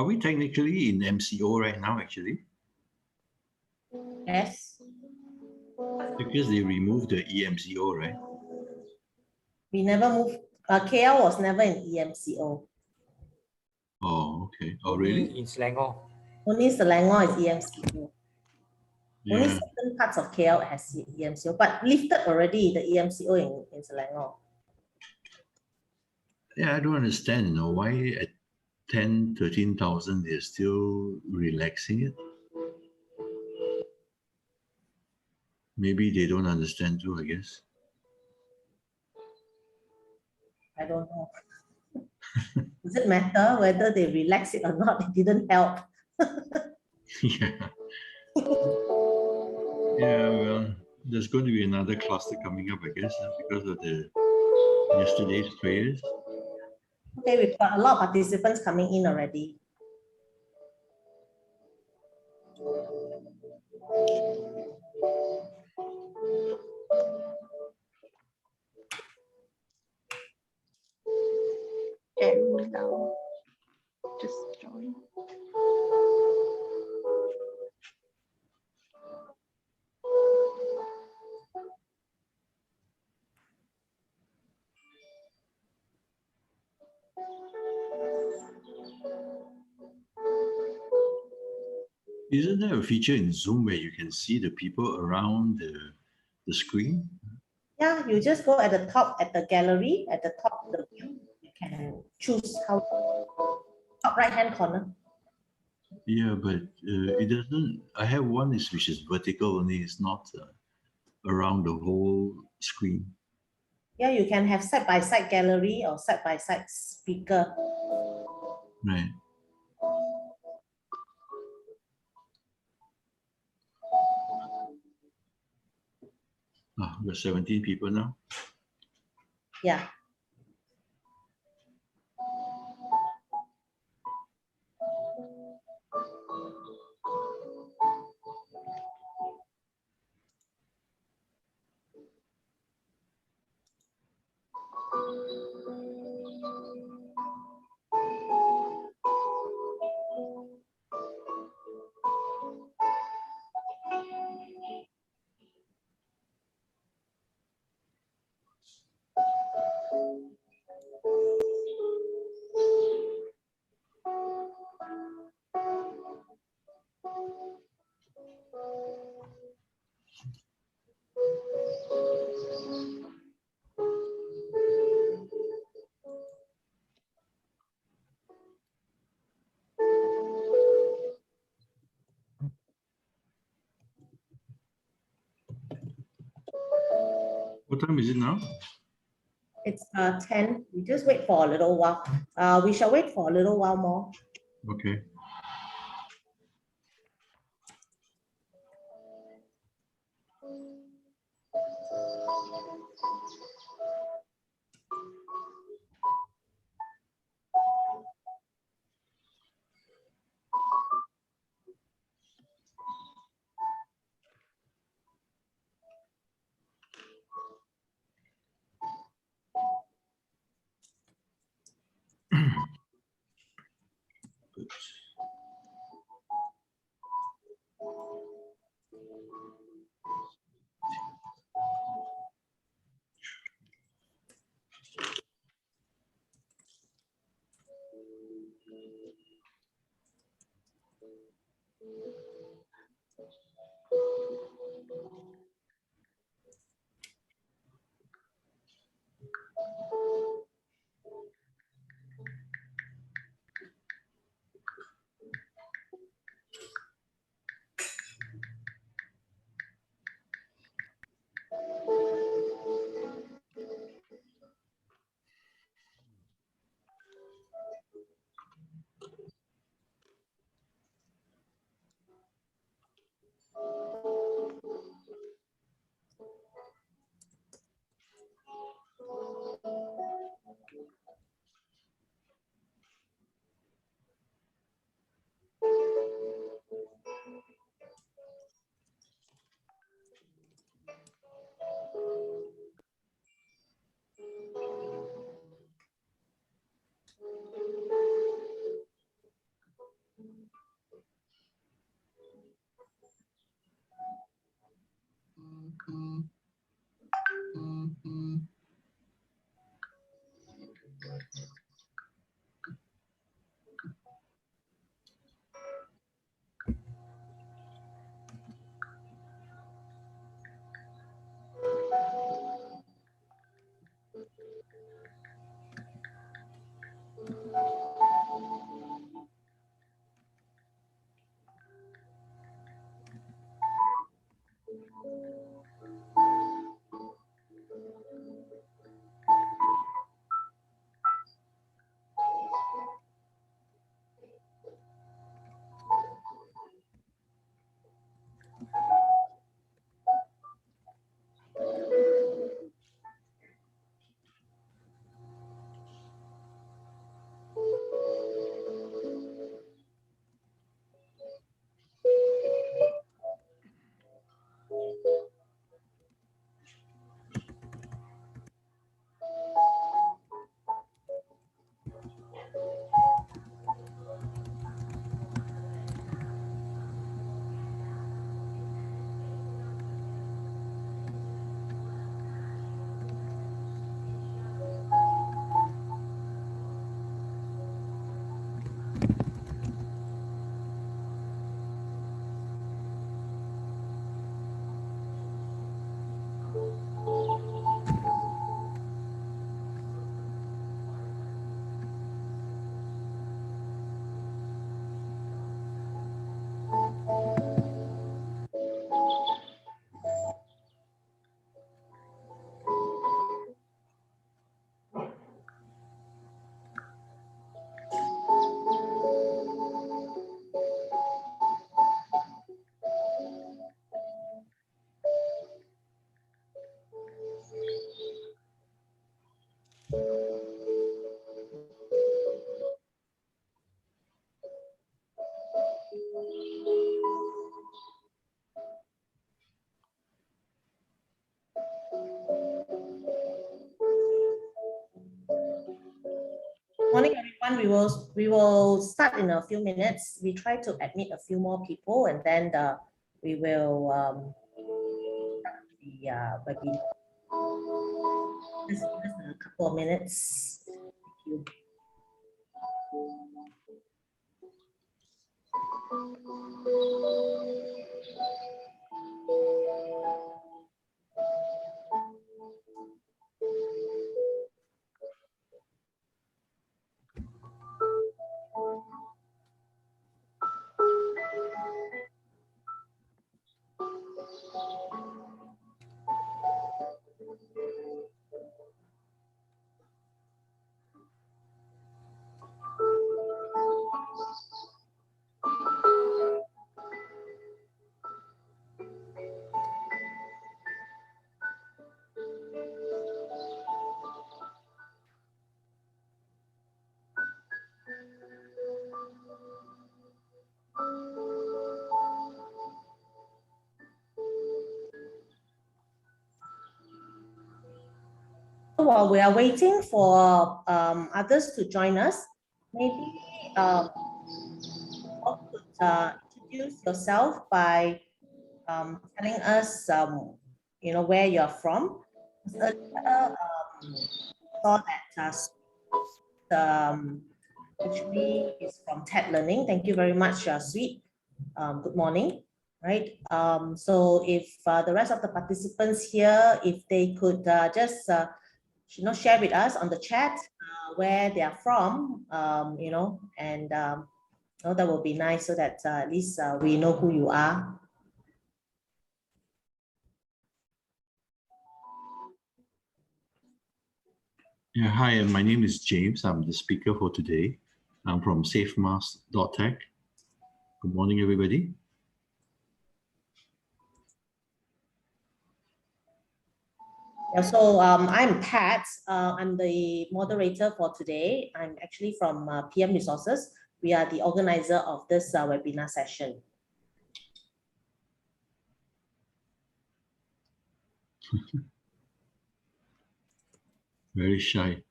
Are we technically in MCO right now, actually? Yes. Because they removed the EMCO, right? We never moved. KL was never in EMCO. Oh, okay. Oh, really? In Selangor. Only Selangor is EMCO. Only Yeah. certain parts of KL has EMCO, but lifted already the EMCO in Selangor. Yeah, I don't understand, you know, why at 10, 13,000, they're still relaxing it. Maybe they don't understand too, I guess. I don't know. Does it matter whether they relax it or not? It didn't help. Yeah. Yeah, well, there's going to be another cluster coming up, I guess, because of the yesterday's prayers. Okay, we've got a lot of participants coming in already. Jerry now just join. Isn't there a feature in Zoom where you can see the people around the screen? Yeah, you just go at the top at the gallery, at the top of the view. You can choose how top right hand corner. Yeah, but it doesn't. I have one which is vertical only. It's not around the whole screen. Yeah, you can have side by side gallery or side by side speaker. Right. Ah, we're 17 people now. Yeah. What time is it now? It's 10. We just wait for a little while. We shall wait for a little while more. Okay. Good. Morning, everyone. We will start in a few minutes. We try to admit a few more people, and then we will start the webinar. Just give us a couple of minutes. Thank you. While we are waiting for others to join us, maybe you could introduce yourself by telling us, where you're from. Earlier, saw that actually is from TED Learning. Thank you very much, Sweet. Good morning. Right. So if the rest of the participants here, if they could just share with us on the chat where they are from, and that will be nice, so that at least we know who you are. Yeah, hi, my name is James. I'm the speaker for today. I'm from Facemasks.tech. Good morning, everybody. Yeah, so I'm Pat. I'm the moderator for today. I'm actually from PM Resources. We are the organizer of this webinar session. Very shy.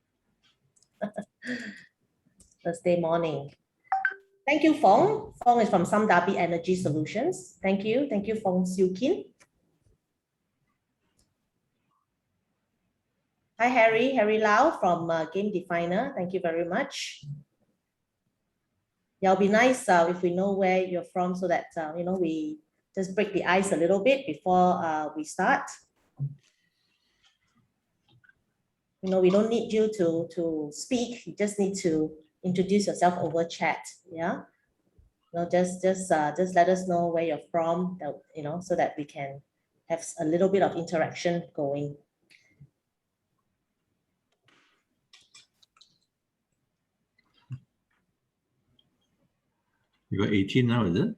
Thursday morning. Thank you, Fong. Fong is from Samdabi Energy Solutions. Thank you. Thank you, Fong Siu Kin. Hi, Harry Lau from Game Definer. Thank you very much. Yeah, it'll be nice if we know where you're from so that, we just break the ice a little bit before we start. We don't need you to speak. You just need to introduce yourself over chat. Yeah. Just let us know where you're from, so that we can have a little bit of interaction going. You got 18 now, is it?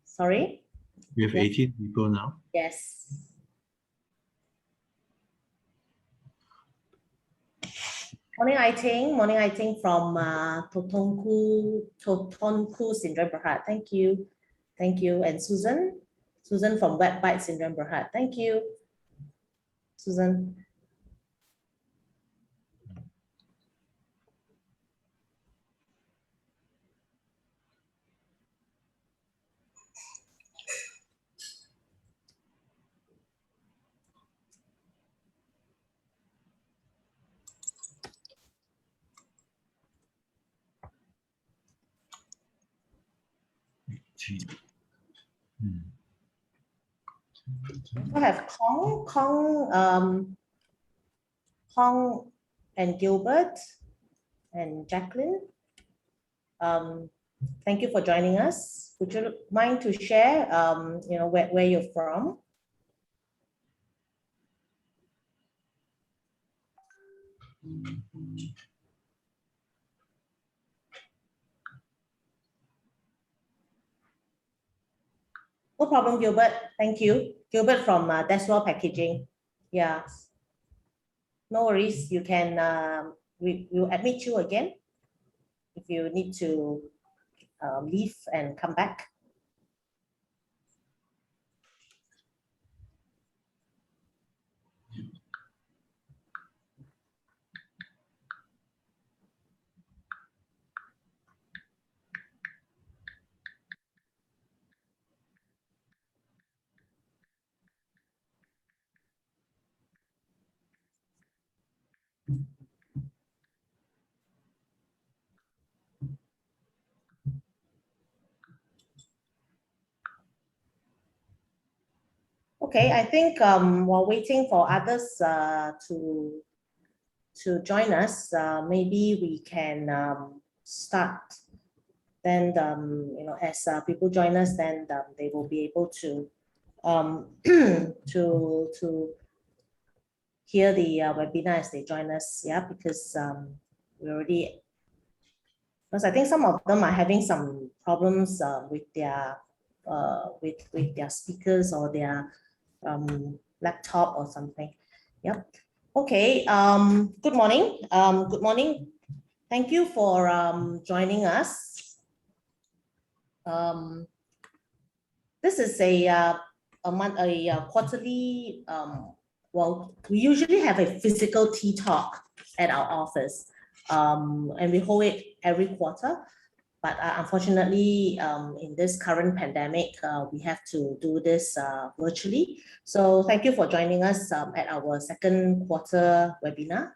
Sorry? We have Yes. 18 people now. Yes. Morning, I think from Totonku Syndrome Berhad. Thank you. Thank you. And Susan from Web Byte Syndrome Berhad. Thank you, Susan. I have Kong and Gilbert and Jacqueline. Thank you for joining us. Would you mind to share, where you're from? No problem, Gilbert. Thank you. Gilbert from Deswell Packaging. Yeah. No worries. You can, we'll admit you again if you need to leave and come back. Okay, I think while waiting for others to join us, maybe we can start. Then as people join us, then they will be able to to hear the webinar as they join us. Yeah, because because I think some of them are having some problems with their speakers or their laptop or something. Yep. Okay. Good morning. Good morning. Thank you for joining us. This is a quarterly. Well, we usually have a physical tea talk at our office, and we hold it every quarter. But unfortunately, in this current pandemic, we have to do this virtually. So thank you for joining us at our second quarter webinar,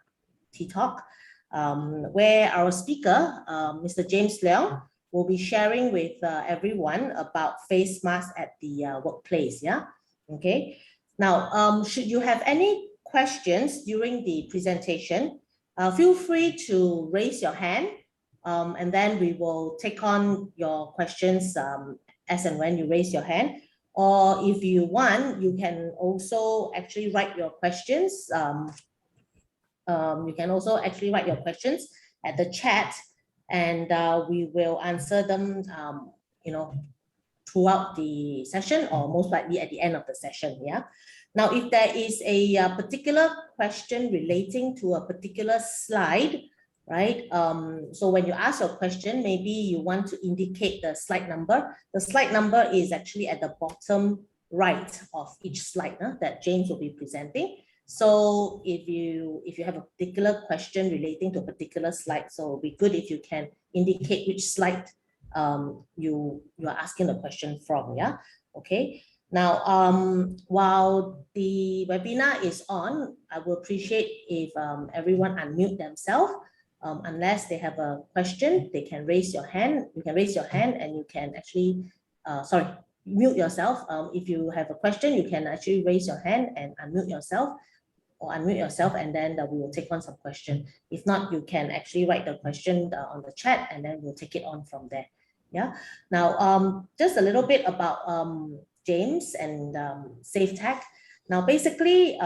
Tea Talk, where our speaker, Mr. James Leong, will be sharing with everyone about face masks at the workplace. Yeah. Okay. Now, should you have any questions during the presentation, feel free to raise your hand. And then we will take on your questions as and when you raise your hand. Or if you want, you can also actually write your questions. You can also actually write your questions at the chat, and we will answer them, throughout the session, or most likely at the end of the session. Yeah. Now, if there is a particular question relating to a particular slide, right? So when you ask your question, maybe you want to indicate the slide number. The slide number is actually at the bottom right of each slide that James will be presenting. So if you have a particular question relating to a particular slide, so it'll be good if you can indicate which slide you are asking the question from. Yeah. Okay. Now, while the webinar is on, I will appreciate if everyone unmute themselves. Unless they have a question, they can raise your hand. You can raise your hand and you can actually, mute yourself. If you have a question, you can actually raise your hand and unmute yourself, and then we will take on some question. If not, you can actually write the question on the chat and then we'll take it on from there. Yeah. Now, just a little bit about James and SafeTech. Now, basically,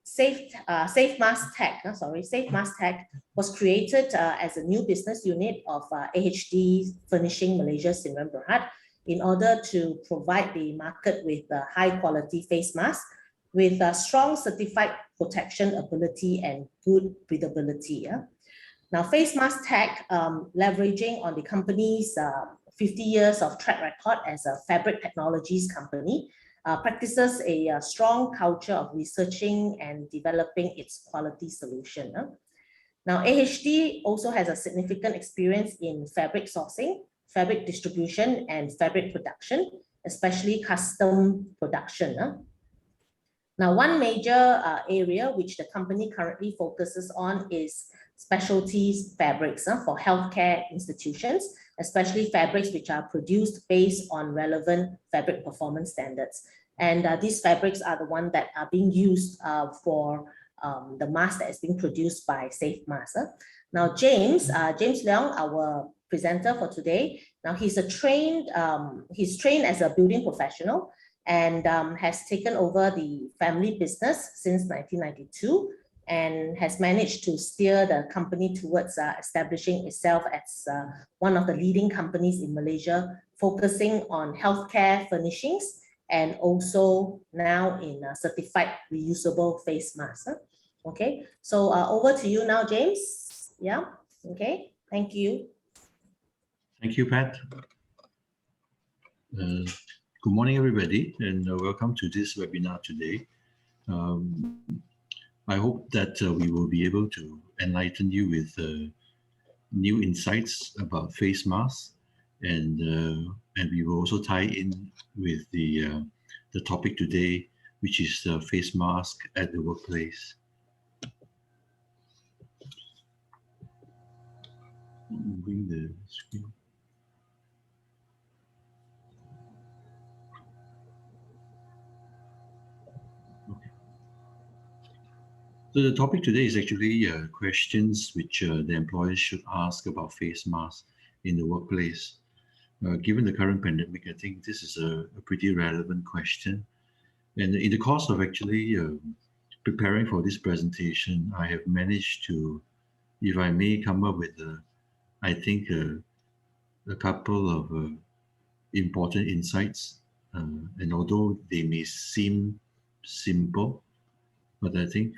Facemasks Tech was created as a new business unit of AHD Furnishing Malaysia Sdn Bhd in order to provide the market with high quality face masks with strong certified protection ability and good breathability. Yeah? Now, Facemasks Tech, leveraging on the company's 50 years of track record as a fabric technologies company, practices a strong culture of researching and developing its quality solution. Now, AHD also has a significant experience in fabric sourcing, fabric distribution, and fabric production, especially custom production. Now, one major area which the company currently focuses on is specialties fabrics for healthcare institutions, especially fabrics which are produced based on relevant fabric performance standards. And these fabrics are the ones that are being used for the mask that is being produced by Facemasks. Now, James Leong, our presenter for today, now he's trained as a building professional and has taken over the family business since 1992 and has managed to steer the company towards establishing itself as one of the leading companies in Malaysia, focusing on healthcare furnishings and also now in certified reusable face masks. Okay, so over to you now, James. Yeah, okay, thank you. Thank you, Pat. Good morning, everybody, and welcome to this webinar today. I hope that we will be able to enlighten you with new insights about face masks, and we will also tie in with the topic today, which is face mask at the workplace. Bring the screen. So the topic today is actually questions which the employers should ask about face masks in the workplace. Given the current pandemic, I think this is a pretty relevant question. And in the course of actually preparing for this presentation, I have managed to, if I may, come up with, I think, a couple of important insights. And although they may seem simple, but I think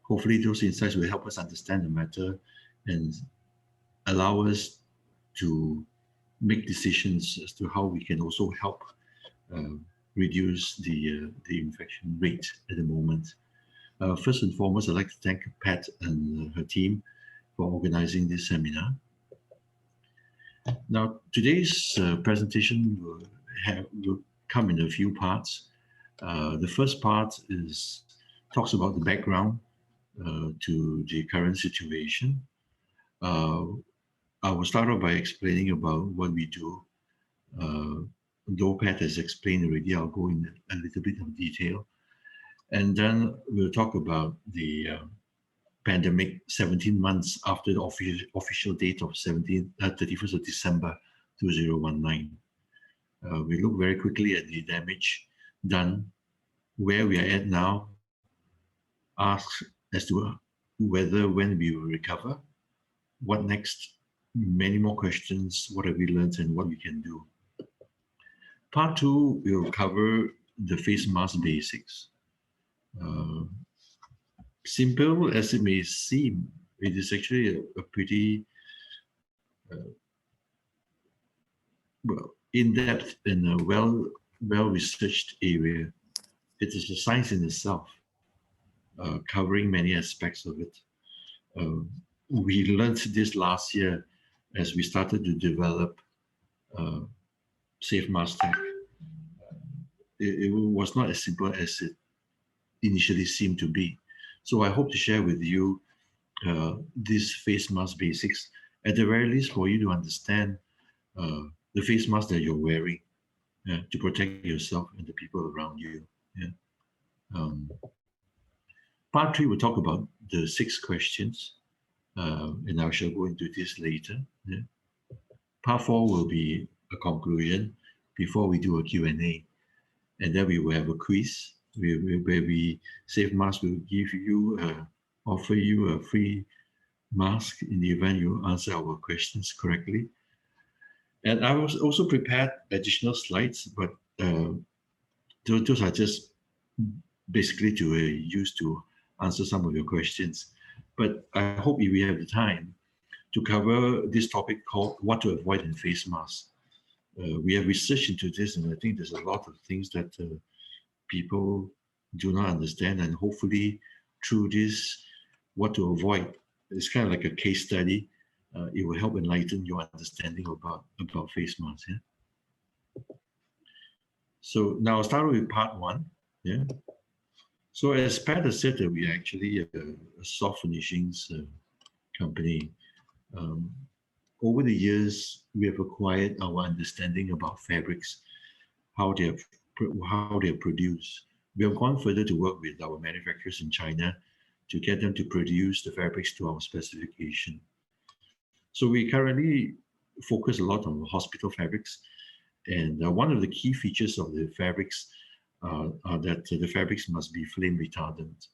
hopefully those insights will help us understand the matter and allow us to make decisions as to how we can also help reduce the infection rate at the moment. First and foremost, I'd like to thank Pat and her team for organizing this seminar. Now, today's presentation will come in a few parts. The first part talks about the background to the current situation. I will start off by explaining about what we do. Though Pat has explained already, I'll go in a little bit of detail. And then we'll talk about the pandemic 17 months after the official date of 31st of December 2019. We look very quickly at the damage done, where we are at now, ask as to whether when we will recover, what next, many more questions, what have we learned and what we can do. Part two will cover the face mask basics. Simple as it may seem, it is actually a pretty well in-depth and a well-researched area. It is a science in itself, covering many aspects of it. We learned this last year as we started to develop Facemasks Tech. it was not as simple as it initially seemed to be. So I hope to share with you these face mask basics, at the very least for you to understand the face mask that you're wearing to protect yourself and the people around you. Yeah. Part 3 will talk about the 6 questions, and I shall go into this later. Yeah. Part 4 will be a conclusion before we do a Q&A, and then we will have a quiz where we Facemasks will give you, offer you a free mask in the event you answer our questions correctly. And I was also prepared additional slides, but those are just basically to use to answer some of your questions. But I hope if we have the time to cover this topic called what to avoid in face masks. We have researched into this, and I think there's a lot of things that people do not understand, and hopefully through this, what to avoid, it's kind of like a case study. It will help enlighten your understanding about face masks. Yeah. So now I'll start with part 1. Yeah. So as Pat has said, that we are actually a soft finishings company. Over the years, we have acquired our understanding about fabrics, how they are produced. We have gone further to work with our manufacturers in China to get them to produce the fabrics to our specification. So we currently focus a lot on hospital fabrics, and one of the key features of the fabrics are that the fabrics must be flame retardant.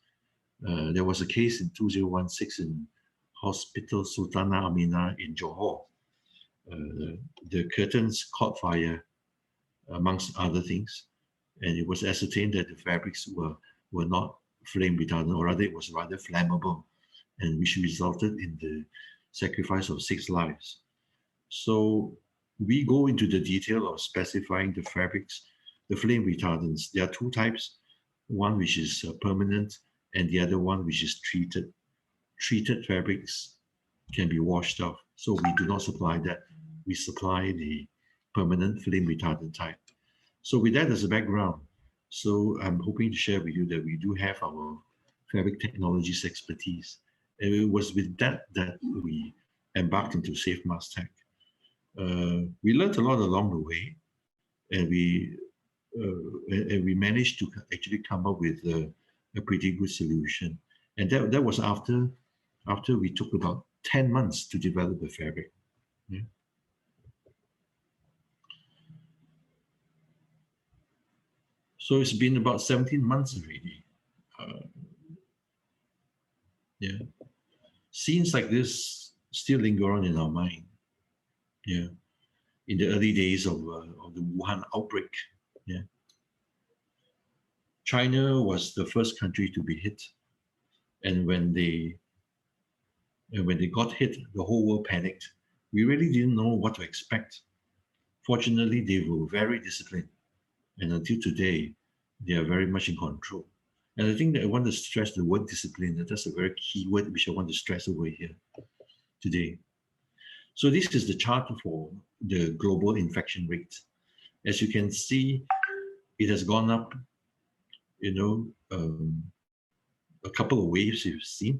There was a case in 2016 in Hospital Sultanah Aminah in Johor. The curtains caught fire, amongst other things, and it was ascertained that the fabrics were not flame retardant, or rather it was rather flammable, and which resulted in the sacrifice of 6 lives. So we go into the detail of specifying the fabrics, the flame retardants. There are 2 types, one which is permanent and the other one which is treated. Treated fabrics can be washed off, so we do not supply that. We supply the permanent flame retardant type. So with that as a background, so I'm hoping to share with you that we do have our fabric technologies expertise. And it was with that we embarked into Facemasks Tech. We learned a lot along the way, and we managed to actually come up with a pretty good solution. And that was after we took about 10 months to develop the fabric. Yeah. So it's been about 17 months already. Yeah. Scenes like this still linger on in our mind. Yeah. In the early days of the Wuhan outbreak. Yeah. China was the first country to be hit. And when they got hit, the whole world panicked. We really didn't know what to expect. Fortunately, they were very disciplined. And until today, they are very much in control. And I think that I want to stress the word discipline. That's a very key word which I want to stress over here today. So this is the chart for the global infection rate. As you can see, it has gone up, a couple of waves you've seen.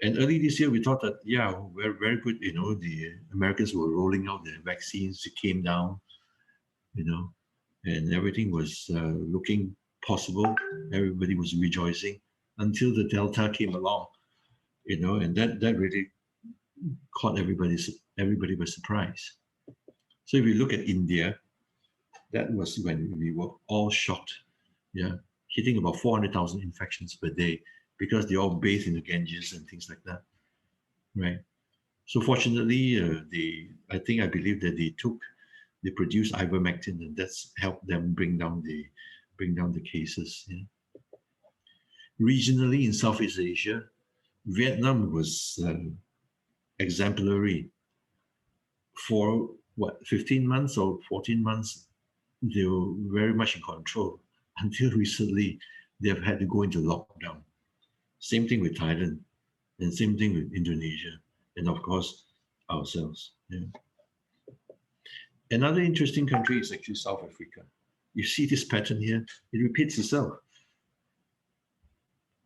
And early this year, we thought that, yeah, we're very good. The Americans were rolling out the vaccines. It came down, and everything was looking possible. Everybody was rejoicing until the Delta came along, and that really caught everybody by surprise. So if you look at India, that was when we were all shocked, yeah, hitting about 400,000 infections per day because they all bathe in the Ganges and things like that, right? So fortunately, I believe that they produced ivermectin, and that's helped them bring down the cases. Yeah. Regionally in Southeast Asia, Vietnam was exemplary. For 15 months or 14 months, they were very much in control until recently they've had to go into lockdown. Same thing with Thailand, and same thing with Indonesia, and of course ourselves. Yeah. Another interesting country is actually South Africa. You see this pattern here, it repeats itself.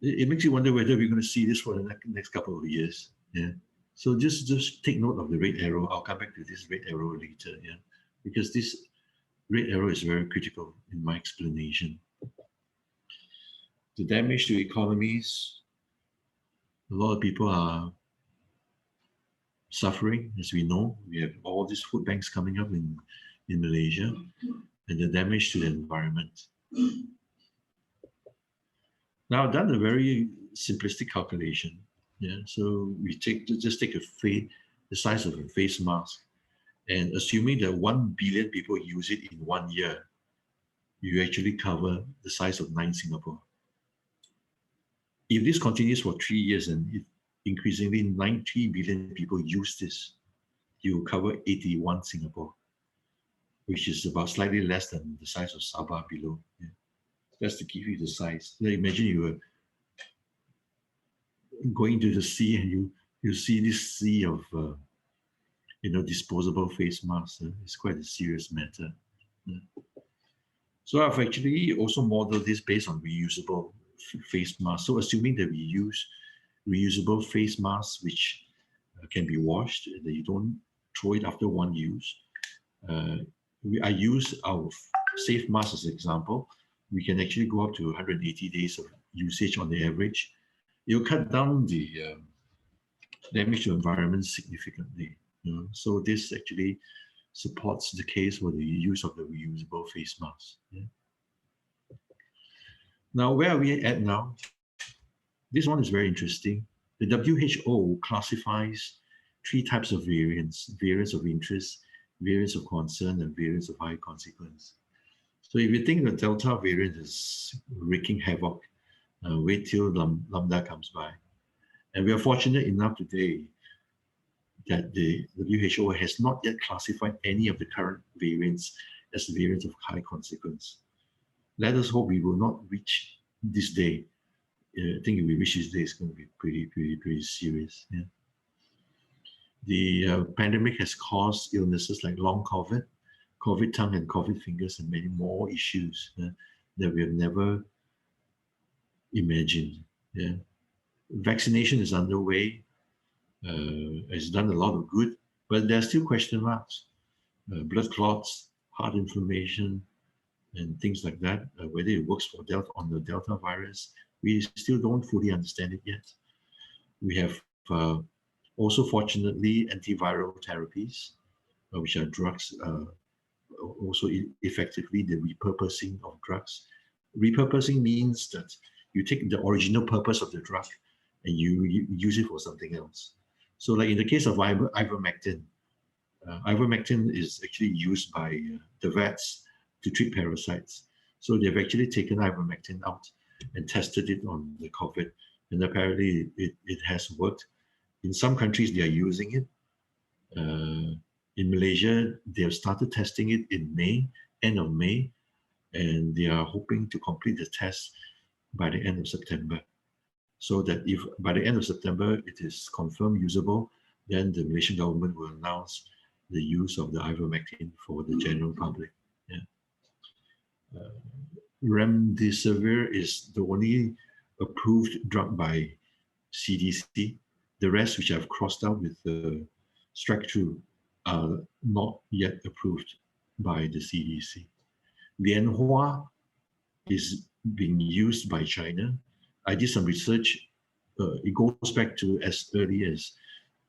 It makes you wonder whether we're going to see this for the next couple of years. Yeah. So just take note of the red arrow. I'll come back to this red arrow later. Yeah, because this red arrow is very critical in my explanation. The damage to economies. A lot of people are suffering, as we know. We have all these food banks coming up in Malaysia, and the damage to the environment. Now, I've done a very simplistic calculation. Yeah, so we just take the size of a face mask, and assuming that 1 billion people use it in 1 year, you actually cover the size of 9 Singapore. If this continues for 3 years and if increasingly 90 billion people use this, you cover 81 Singapore, which is about slightly less than the size of Sabah below. Yeah. That's to give you the size. Now imagine you were going to the sea and you see this sea of disposable face masks. It's quite a serious matter. Yeah. So I've actually also modeled this based on reusable face masks. So assuming that we use reusable face masks which can be washed, that you don't throw it after one use. I use our safe mask as an example. We can actually go up to 180 days of usage on the average. It'll cut down the damage to the environment significantly. So this actually supports the case for the use of the reusable face mask. Yeah. Now, where are we at now? This one is very interesting. The WHO classifies 3 types of variants: variants of interest, variants of concern, and variants of high consequence. So if you think the Delta variant is wreaking havoc, wait till Lambda comes by. And we are fortunate enough today that the WHO has not yet classified any of the current variants as variants of high consequence. Let us hope we will not reach this day. I think if we reach this day, it's going to be pretty serious. Yeah. The pandemic has caused illnesses like long COVID, COVID tongue and COVID fingers, and many more issues that we have never imagined. Yeah. Vaccination is underway. It's done a lot of good, but there are still question marks. Blood clots, heart inflammation, and things like that. Whether it works for on the Delta virus, we still don't fully understand it yet. We have also, fortunately, antiviral therapies, which are drugs, also effectively the repurposing of drugs. Repurposing means that you take the original purpose of the drug and you use it for something else. So like in the case of ivermectin, ivermectin is actually used by the vets to treat parasites. So they've actually taken ivermectin out and tested it on the COVID, and apparently it has worked. In some countries, they are using it. In Malaysia, they have started testing it in May, end of May, and they are hoping to complete the test by the end of September. So that if by the end of September it is confirmed usable, then the Malaysian government will announce the use of the ivermectin for the general public. Yeah. Remdesivir is the only approved drug by CDC. The rest, which I've crossed out with the strike through, are not yet approved by the CDC. Lianhua is being used by China. I did some research. It goes back to as early as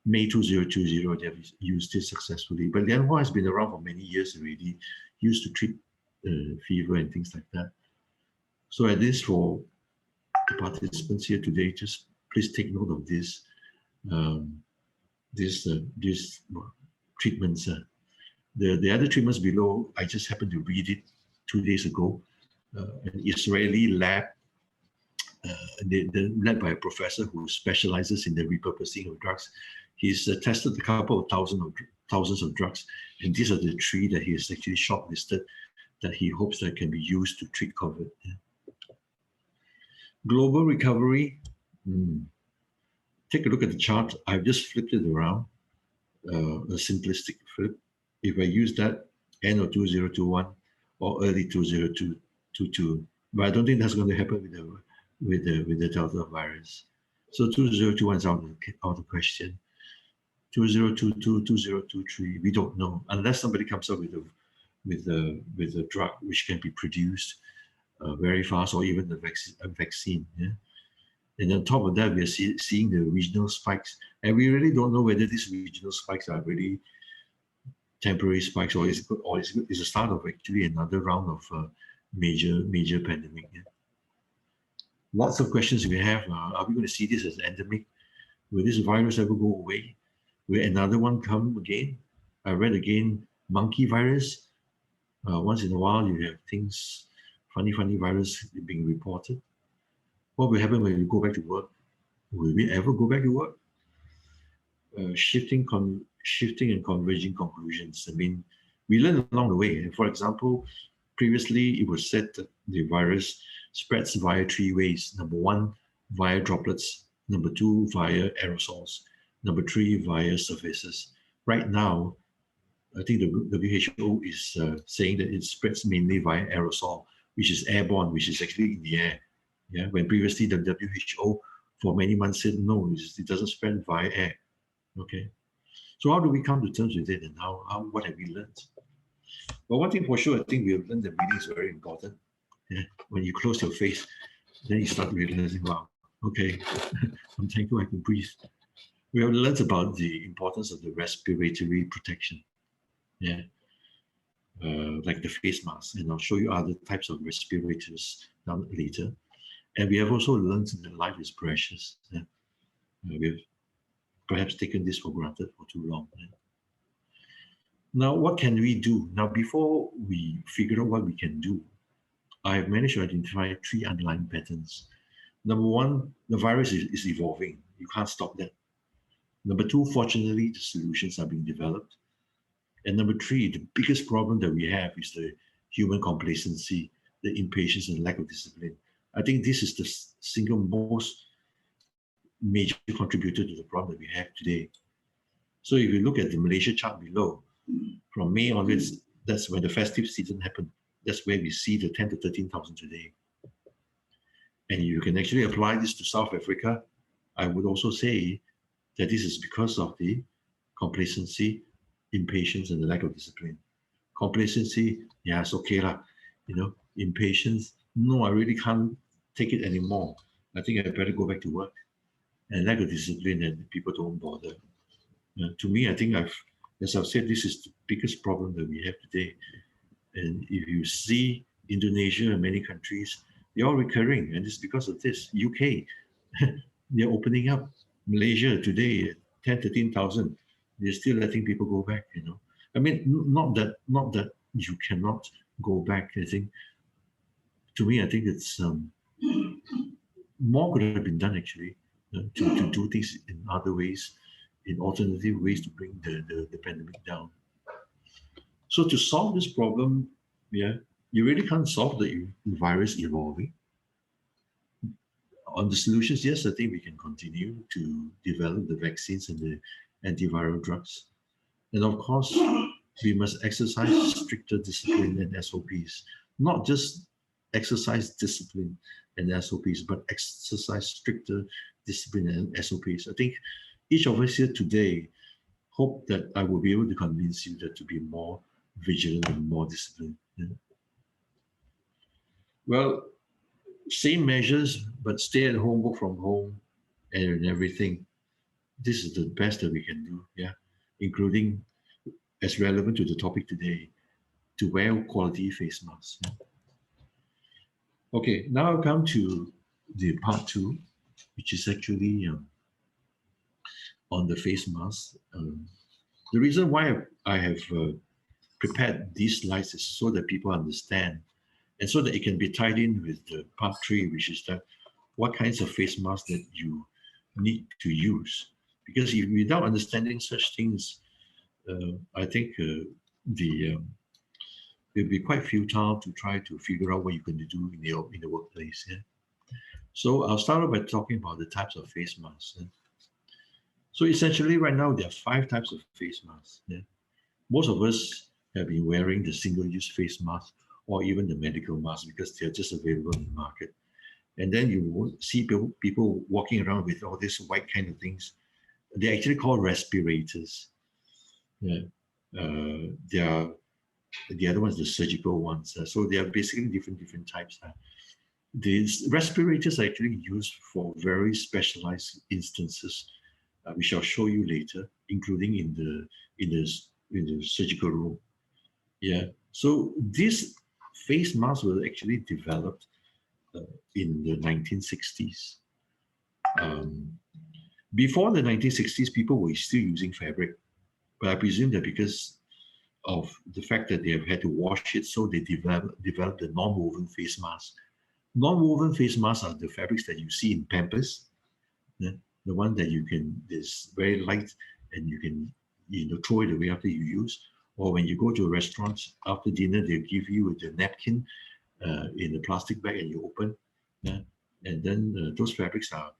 May 2020. They have used it successfully. But Lianhua has been around for many years already, used to treat fever and things like that. So at this, for the participants here today, just please take note of this. These treatments. The other treatments below, I just happened to read it 2 days ago. An Israeli lab, they're led by a professor who specializes in the repurposing of drugs. He's tested a couple of thousands of drugs, and these are the 3 that he has actually shortlisted that he hopes that can be used to treat COVID. Yeah. Global recovery. Take a look at the chart. I've just flipped it around, a simplistic flip. If I use that end of 2021, or early 2022. But I don't think that's going to happen with the Delta virus. So 2021 is out of the question. 2022, 2023, we don't know unless somebody comes up with a drug which can be produced very fast, or even a vaccine. Yeah? And on top of that, we are seeing the regional spikes, and we really don't know whether these regional spikes are really temporary spikes, or is the start of actually another round of major pandemic. Yeah? Lots of questions we have. Are we going to see this as endemic? Will this virus ever go away? Will another one come again? I read again, monkey virus. Once in a while, you have things, funny virus being reported. What will happen when we go back to work? Will we ever go back to work? Shifting and converging conclusions. I mean, we learn along the way. For example, previously it was said that the virus spreads via three ways. Number one, via droplets. Number two, via aerosols. Number three, via surfaces. Right now, I think the WHO is saying that it spreads mainly via aerosol, which is airborne, which is actually in the air. Yeah, when previously the WHO for many months said no, it doesn't spread via air. Okay, so how do we come to terms with it, and what have we learned? Well, one thing for sure, I think we have learned that breathing is very important. Yeah, when you close your face, then you start realizing, wow, okay, I'm thankful I can breathe. We have learned about the importance of the respiratory protection. Yeah, like the face mask, and I'll show you other types of respirators down later. And we have also learned that life is precious. Yeah? We've perhaps taken this for granted for too long. Yeah? Now, what can we do? Now, before we figure out what we can do, I have managed to identify three underlying patterns. Number one, the virus is evolving. You can't stop that. Number two, fortunately, the solutions are being developed. And number three, the biggest problem that we have is the human complacency, the impatience, and lack of discipline. I think this is the single most major contributor to the problem that we have today. So if you look at the Malaysia chart below, from May onwards, that's when the festive season happened. That's where we see the 10 to 13,000 today. And you can actually apply this to South Africa. I would also say that this is because of the complacency, impatience, and the lack of discipline. Complacency, yeah, it's okay lah. Impatience, no, I really can't take it anymore. I think I better go back to work. And lack of discipline, and people don't bother. To me, I think as I've said, this is the biggest problem that we have today. And if you see Indonesia and many countries, they're all recurring, and it's because of this. UK, they're opening up. Malaysia today, 10, 13,000, they're still letting people go back. I mean, not that you cannot go back. I think, to me, I think it's more could have been done actually to do things in other ways, in alternative ways to bring the pandemic down. So to solve this problem, yeah, you really can't solve the virus evolving. On the solutions, yes, I think we can continue to develop the vaccines and the antiviral drugs. And of course, we must exercise stricter discipline and SOPs, not just exercise discipline and SOPs, but exercise stricter discipline and SOPs. I think each of us here today hope that I will be able to convince you that to be more vigilant and more disciplined. Yeah? Well, same measures, but stay at home, work from home, and everything. This is the best that we can do, yeah, including, as relevant to the topic today, to wear quality face masks. Yeah? Okay, now I'll come to the part two, which is actually on the face mask. The reason why I have prepared these slides is so that people understand, and so that it can be tied in with the part three, which is that what kinds of face masks that you need to use. Because if without understanding such things, I think it'll be quite futile to try to figure out what you're going to do in the workplace. Yeah? So I'll start off by talking about the types of face masks. Yeah? So essentially right now, there are 5 types of face masks. Yeah? Most of us have been wearing the single-use face mask or even the medical masks because they're just available in the market. And then you won't see people walking around with all these white kind of things. They're actually called respirators. Yeah. They are the other ones, the surgical ones. So they are basically different types. These respirators are actually used for very specialized instances, which I'll show you later, including in the surgical room. Yeah. So this face mask was actually developed in the 1960s. Before the 1960s, people were still using fabric, but I presume that because of the fact that they have had to wash it, so they developed the non-woven face mask. Non-woven face masks are the fabrics that you see in Pampers, yeah? The one that you can, is very light and you can throw it away after you use. Or when you go to a restaurant after dinner, they'll give you the napkin in a plastic bag and you open. Yeah? And then those fabrics are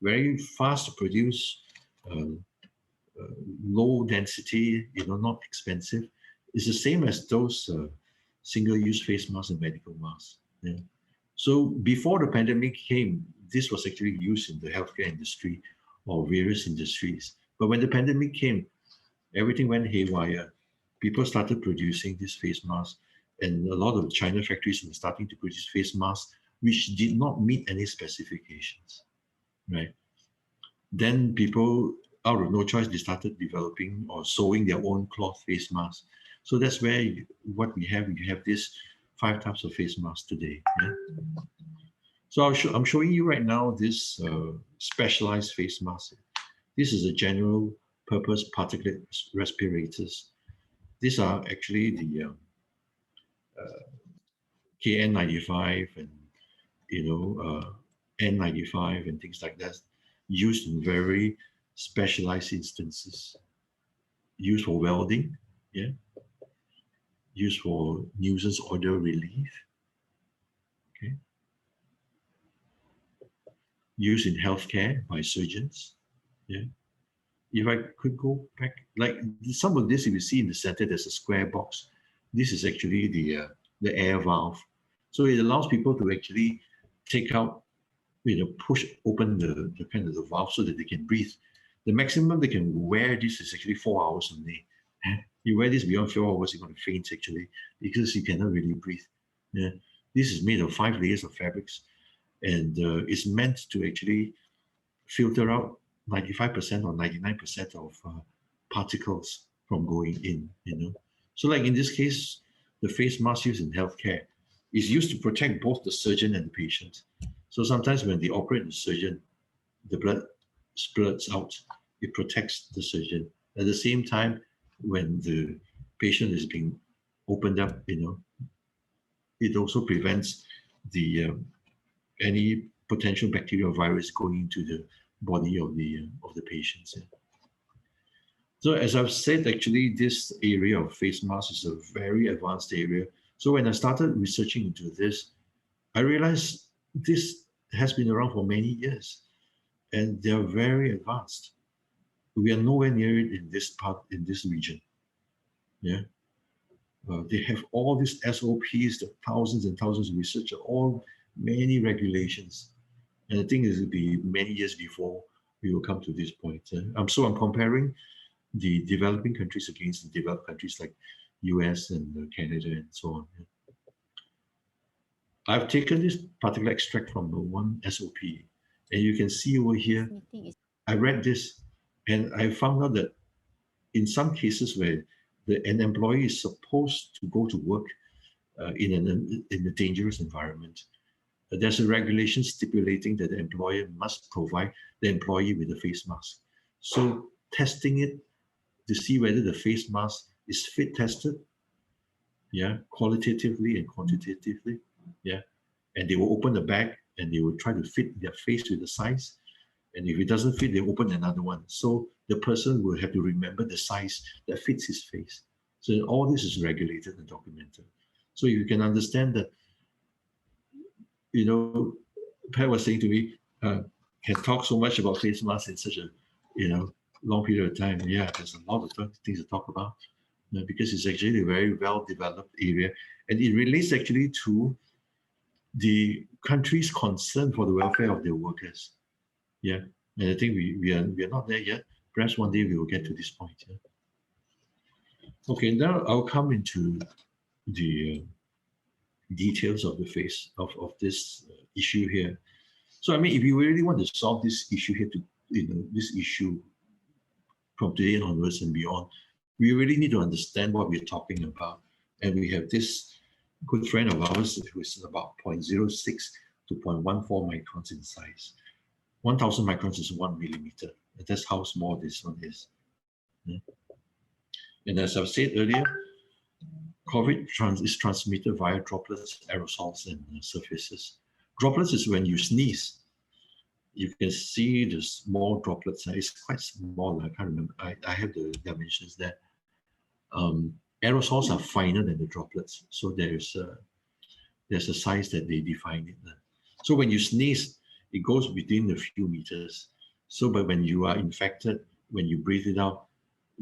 very fast to produce, low density, not expensive. It's the same as those single-use face masks and medical masks. Yeah. So before the pandemic came, this was actually used in the healthcare industry or various industries. But when the pandemic came, everything went haywire. People started producing these face masks, and a lot of China factories were starting to produce face masks which did not meet any specifications, right? Then people, out of no choice, they started developing or sewing their own cloth face masks. So that's where what we have these 5 types of face masks today. Yeah? So I'm showing you right now this specialized face mask. This is a general purpose particulate respirators. These are actually the KN95 and N95 and things like that, used in very specialized instances. Used for welding, yeah. Used for nuisance odor relief. Okay. Used in healthcare by surgeons. Yeah. If I could go back, like some of this, if you see in the center, there's a square box. This is actually the air valve. So it allows people to actually take out, push open the kind of the valve so that they can breathe. The maximum they can wear this is actually 4 hours a day. You wear this beyond 4 hours, you're going to faint actually, because you cannot really breathe. Yeah. This is made of 5 layers of fabrics, and it's meant to actually filter out 95% or 99% of particles from going in, So like in this case, the face mask used in healthcare is used to protect both the surgeon and the patient. So sometimes when they operate the surgeon, the blood splurts out. It protects the surgeon. At the same time, when the patient is being opened up, it also prevents the any potential bacterial virus going into the body of the patients. Yeah. So as I've said, actually, this area of face masks is a very advanced area. So when I started researching into this, I realized this has been around for many years, and they are very advanced. We are nowhere near it in this region. Yeah. They have all these SOPs, the thousands and thousands of research, all many regulations. And I think it will be many years before we will come to this point. So I'm comparing the developing countries against the developed countries like US and Canada and so on. I've taken this particular extract from the one SOP, and you can see over here, I read this, and I found out that in some cases where an employee is supposed to go to work in a dangerous environment, there's a regulation stipulating that the employer must provide the employee with a face mask. So testing it to see whether the face mask is fit tested, yeah, qualitatively and quantitatively, yeah. And they will open the bag and they will try to fit their face with the size. And if it doesn't fit, they open another one. So the person will have to remember the size that fits his face. So all this is regulated and documented. So you can understand that, Pat was saying to me, can talk so much about face masks in such a, long period of time. Yeah, there's a lot of things to talk about because it's actually a very well-developed area. And it relates actually to the country's concern for the welfare of their workers. Yeah, and I think we are not there yet. Perhaps one day we will get to this point. Yeah? Okay, now I'll come into the details of the face of this issue here. So I mean, if you really want to solve this issue here, this issue from today onwards and beyond, we really need to understand what we're talking about. And we have this good friend of ours who is about 0.06 to 0.14 microns in size. 1,000 microns is 1 millimeter. And that's how small this one is. Yeah. And as I've said earlier, COVID is transmitted via droplets, aerosols, and surfaces. Droplets is when you sneeze. You can see the small droplets. It's quite small. I can't remember. I have the dimensions there. Aerosols are finer than the droplets. So there's a size that they define it. So when you sneeze, it goes within a few meters. So but when you are infected, when you breathe it out,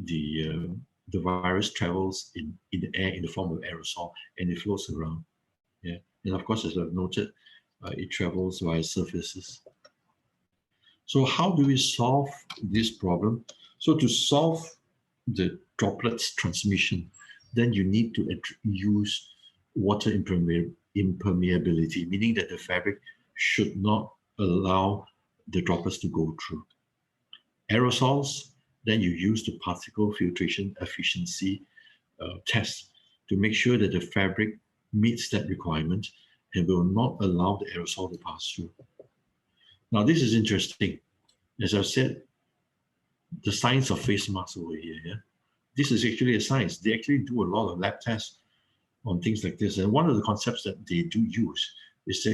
the virus travels in the air in the form of aerosol and it floats around. Yeah, and of course, as I've noted, it travels via surfaces. So how do we solve this problem? So to solve the droplets transmission, then you need to use water impermeability, meaning that the fabric should not allow the droplets to go through. Aerosols, then you use the particle filtration efficiency test to make sure that the fabric meets that requirement and will not allow the aerosol to pass through. Now, this is interesting. As I've said, the science of face masks over here, yeah? This is actually a science. They actually do a lot of lab tests on things like this. And one of the concepts that they do use is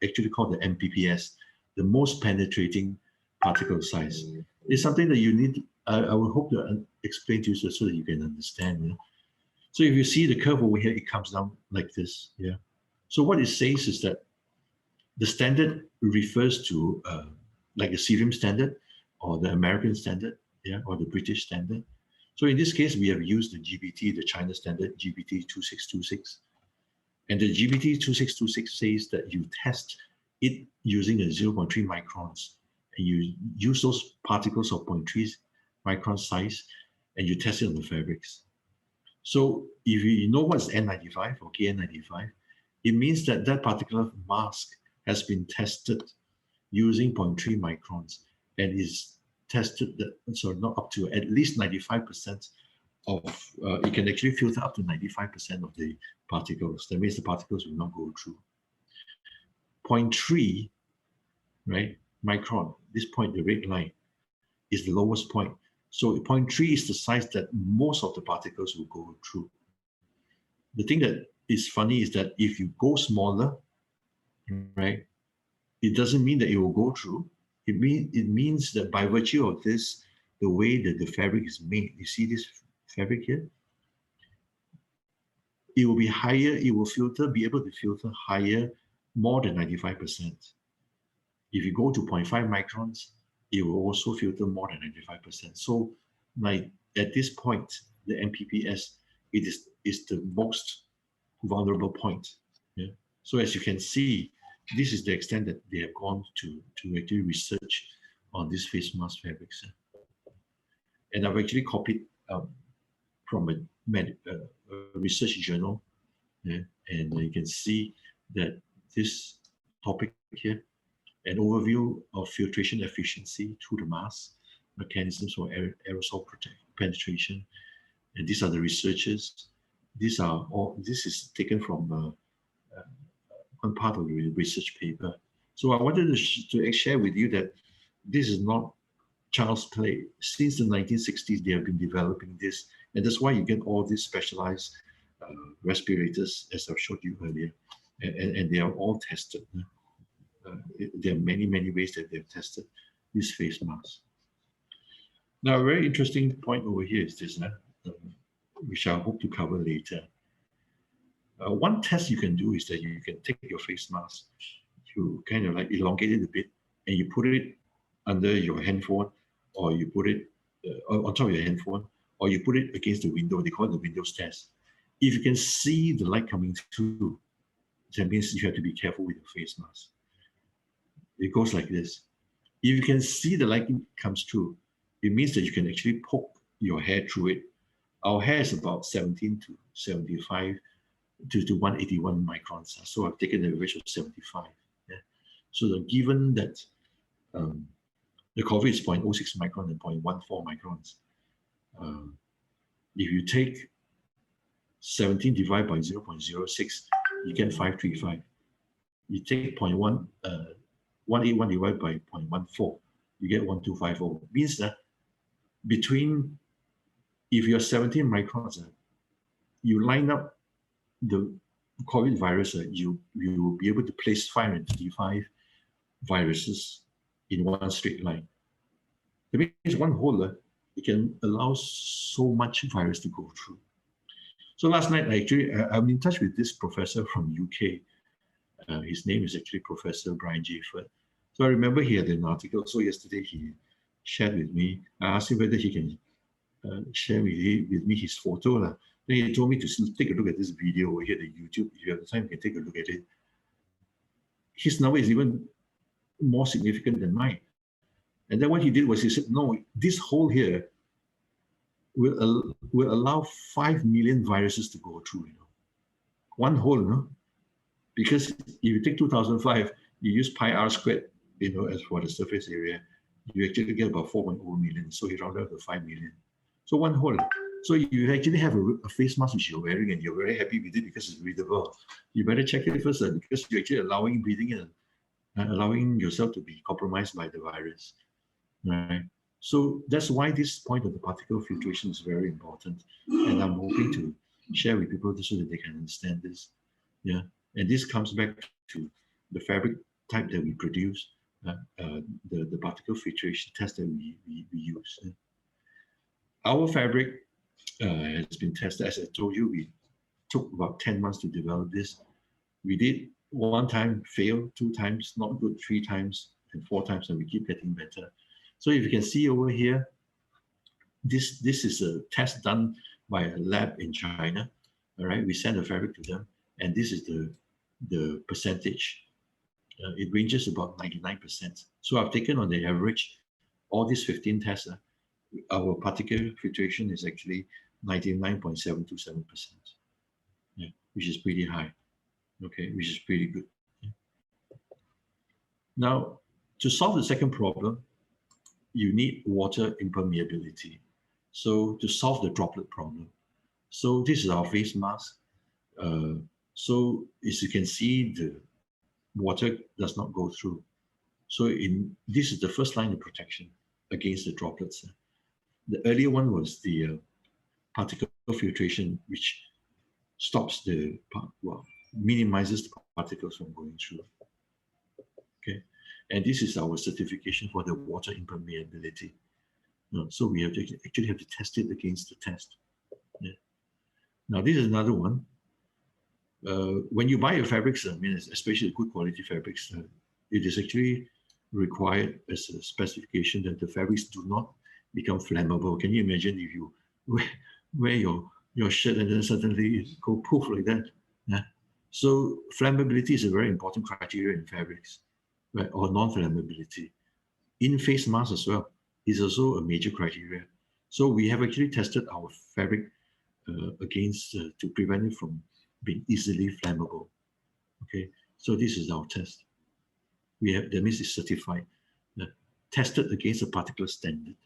actually called the MPPS, the most penetrating particle size. It's something that you need, I would hope to explain to you so that you can understand. Yeah? So if you see the curve over here, it comes down like this. Yeah. So what it says is that the standard refers to like the Syrian standard or the American standard, yeah, or the British standard. So in this case, we have used the GBT, the China standard, GBT 2626. And the GBT 2626 says that you test it using a 0.3 microns. And you use those particles of 0.3 micron size and you test it on the fabrics. So if you know what's N95 or KN95, it means that that particular mask has been tested using 0.3 microns and is tested that, so not up to at least 95% of, it can actually filter up to 95% of the particles. That means the particles will not go through. 0.3, right, micron, this point, the red line, is the lowest point. So 0.3 is the size that most of the particles will go through. The thing that is funny is that if you go smaller, right, it doesn't mean that it will go through. It means that by virtue of this, the way that the fabric is made, you see this fabric here? It will be higher, it will be able to filter higher, more than 95%. If you go to 0.5 microns, it will also filter more than 95%. So like at this point, the MPPS, it is the most vulnerable point. Yeah? So as you can see, this is the extent that they have gone to actually research on this face mask fabrics. And I've actually copied from a research journal, yeah? And you can see that this topic here, an overview of filtration efficiency through the mask, mechanisms for aerosol penetration, and these are the researchers. This is taken from one part of the research paper. So I wanted to share with you that this is not child's play. Since the 1960s, they have been developing this, and that's why you get all these specialized respirators, as I've showed you earlier, and they are all tested. There are many, many ways that they've tested these face masks. Now, a very interesting point over here is this, which I hope to cover later. One test you can do is that you can take your face mask, you kind of like elongate it a bit, and you put it under your handphone, or you put it on top of your handphone, or you put it against the window. They call it the Windows test. if you can see the light coming through, that means you have to be careful with your face mask. It goes like this. If you can see the light comes through, it means that you can actually poke your hair through it. Our hair is about 17 to 75 to 181 microns. So I've taken the average of 75. Yeah. So given that the COVID is 0.06 micron and 0.14 microns, if you take 17 divided by 0.06, you get 535. You take 181 divided by 0.14, you get 1250. Means that between, if you're 17 microns, you line up the COVID virus, you will be able to place 535 viruses in one straight line. That means one hole, it can allow so much virus to go through. So last night, I'm in touch with this professor from UK. His name is actually Professor Brian J. Ford. So I remember he had an article. So yesterday he shared with me. I asked him whether he can share with me his photo. Then he told me to take a look at this video over here, the YouTube. If you have the time, you can take a look at it. His number is even more significant than mine. And then what he did was he said, no, this hole here will allow 5 million viruses to go through. One hole, because if you take 2005, you use pi r squared, as for the surface area, you actually get about 4.0 million. So he rounded up to 5 million. So one hole. So you actually have a face mask which you're wearing and you're very happy with it because it's breathable. You better check it first because you're actually allowing breathing in, allowing yourself to be compromised by the virus. Right? So that's why this point of the particle filtration is very important. And I'm hoping to share with people so that they can understand this. Yeah. And this comes back to the fabric type that we produce, the particle filtration test that we use. Our fabric has been tested. As I told you, we took about 10 months to develop this. We did one time fail, 2 times not good, 3 times, and 4 times, and we keep getting better. So if you can see over here, this is a test done by a lab in China. All right, we send the fabric to them, and this is the percentage. It ranges about 99%. So I've taken on the average all these 15 tests. Our particle filtration is actually 99.727%, yeah, which is pretty high. Okay, which is pretty good. Yeah. Now, to solve the second problem, you need water impermeability. So to solve the droplet problem. So this is our face mask. So as you can see, the water does not go through. So this is the first line of protection against the droplets. The earlier one was the particle filtration, which stops minimizes the particles from going through. Okay, and this is our certification for the water impermeability. So we have to actually have to test it against the test. Yeah. Now this is another one. When you buy your fabrics, especially good quality fabrics, it is actually required as a specification that the fabrics do not become flammable. Can you imagine if you wear your shirt and then suddenly go poof like that? Yeah. So flammability is a very important criteria in fabrics, right? Or non-flammability. In face masks as well is also a major criteria. So we have actually tested our fabric against to prevent it from being easily flammable. Okay, so this is our test. That means it's certified, tested against a particular standard.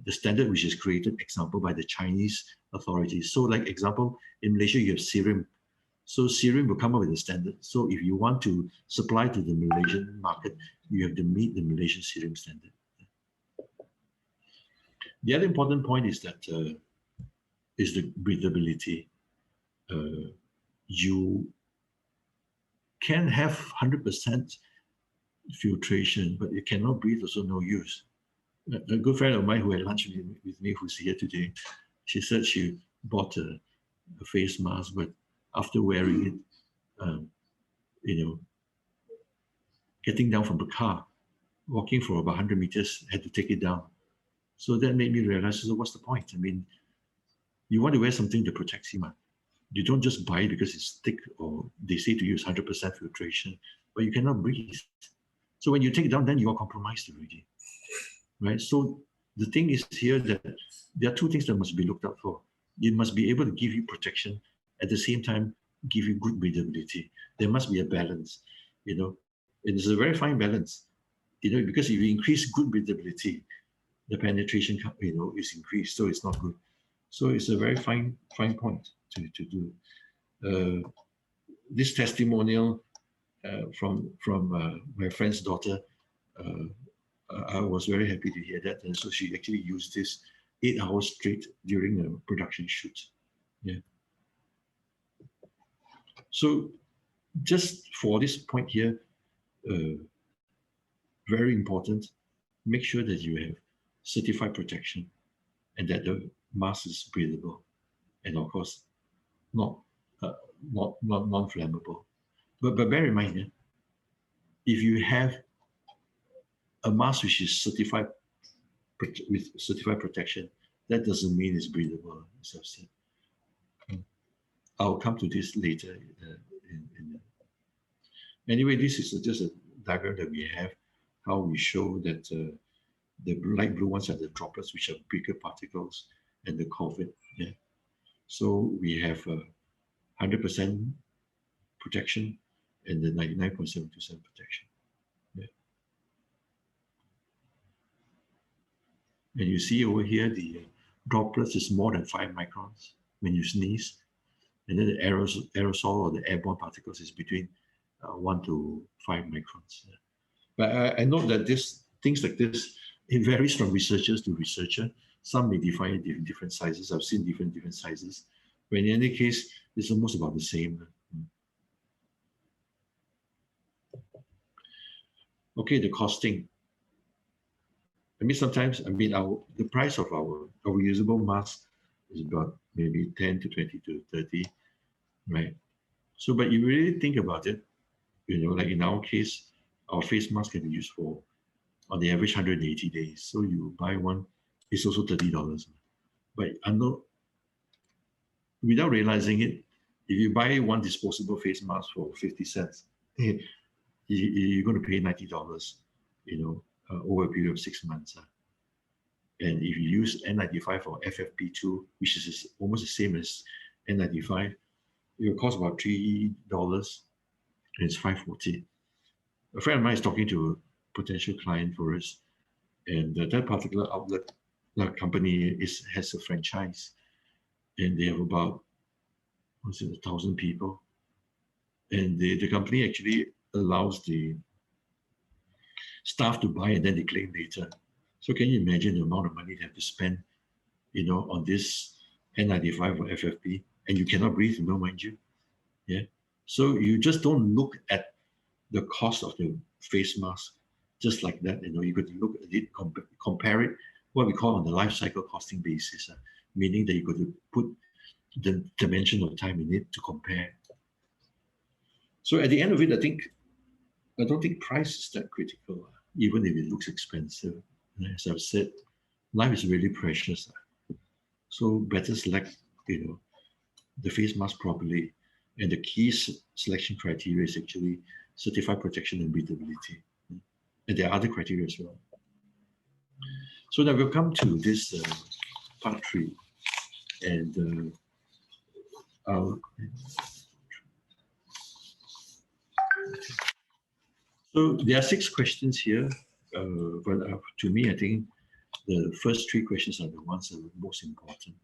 The standard which is created, example, by the Chinese authorities. So like example, in Malaysia, you have Serum. So Serum will come up with a standard. So if you want to supply to the Malaysian market, you have to meet the Malaysian Serum standard. The other important point is that is the breathability. You can have 100% filtration, but you cannot breathe, also no use. A good friend of mine who had lunch with me, who's here today, she said she bought a face mask, but after wearing it, getting down from the car, walking for about 100 meters, had to take it down. So that made me realize, so what's the point? I mean, you want to wear something that protects you, You don't just buy it because it's thick or they say to use 100% filtration, but you cannot breathe. So when you take it down, then you are compromised already, right? So the thing is here that there are two things that must be looked out for. It must be able to give you protection, at the same time, give you good breathability. There must be a balance, you know. It is a very fine balance, you know, because if you increase good breathability, the penetration, you know, is increased, so it's not good. So it's a very fine point to do. This testimonial from my friend's daughter, I was very happy to hear that, and so she actually used this 8 hours straight during a production shoot. Yeah. So just for this point here, very important, make sure that you have certified protection and that the mask is breathable, and of course not non-flammable. But bear in mind, if you have a mask which is certified with certified protection, that doesn't mean it's breathable, as I've said. I'll come to this later. Anyway, this is just a diagram that we have, how we show that the light blue ones are the droplets, which are bigger particles, and the COVID. Yeah. So we have 100% protection and the 99.72% protection. Yeah. And you see over here, the droplets is more than 5 microns when you sneeze. And then the aerosol or the airborne particles is between 1 to 5 microns. Yeah. But I know that things like this, it varies from researchers to researcher. Some may define it in different sizes. I've seen different sizes. But in any case, it's almost about the same. Okay, the costing. I mean, sometimes, the price of our reusable mask is about maybe 10 to 20 to 30, right? So, but you really think about it, you know, like in our case, our face mask can be used for, on the average, 180 days. So you buy one, it's also $30. But I know, without realizing it, if you buy one disposable face mask for 50 cents, you're going to pay $90, you know, over a period of 6 months. And if you use N95 or FFP2, which is almost the same as N95, it will cost about $3, and it's $5.40. A friend of mine is talking to a potential client for us, and that particular outlet, that company has a franchise, and they have about 1,000 people, and the company actually allows the staff to buy and then they claim later. So can you imagine the amount of money they have to spend, you know, on this N95 or FFP, and you cannot breathe, you know, mind you. Yeah. So you just don't look at the cost of the face mask just like that. You know, you got to look at it, compare it, what we call on the life cycle costing basis, meaning that you got to put the dimension of time in it to compare. So at the end of it, I don't think price is that critical, even if it looks expensive. As I've said, life is really precious. So better select, you know, the face mask properly. And the key selection criteria is actually certified protection and breathability. And there are other criteria as well. So now we'll come to this part 3. And so there are 6 questions here. But to me, I think the first 3 questions are the ones that are most important.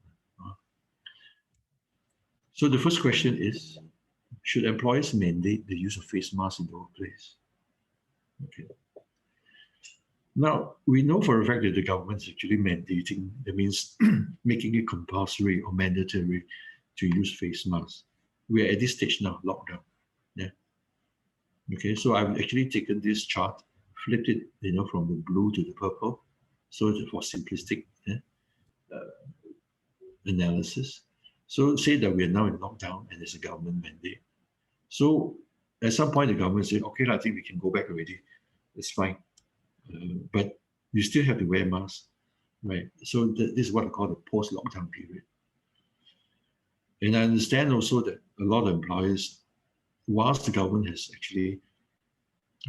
So the first question is, should employers mandate the use of face masks in the workplace? Okay. Now, we know for a fact that the government is actually mandating, that means making it compulsory or mandatory to use face masks. We are at this stage now, lockdown. Yeah. Okay, so I've actually taken this chart, flipped it, you know, from the blue to the purple, so for simplistic analysis. So say that we are now in lockdown and there's a government mandate. So at some point, the government say, okay, I think we can go back already. It's fine. But you still have to wear masks, right? So this is what I call the post-lockdown period. And I understand also that a lot of employers, whilst the government has actually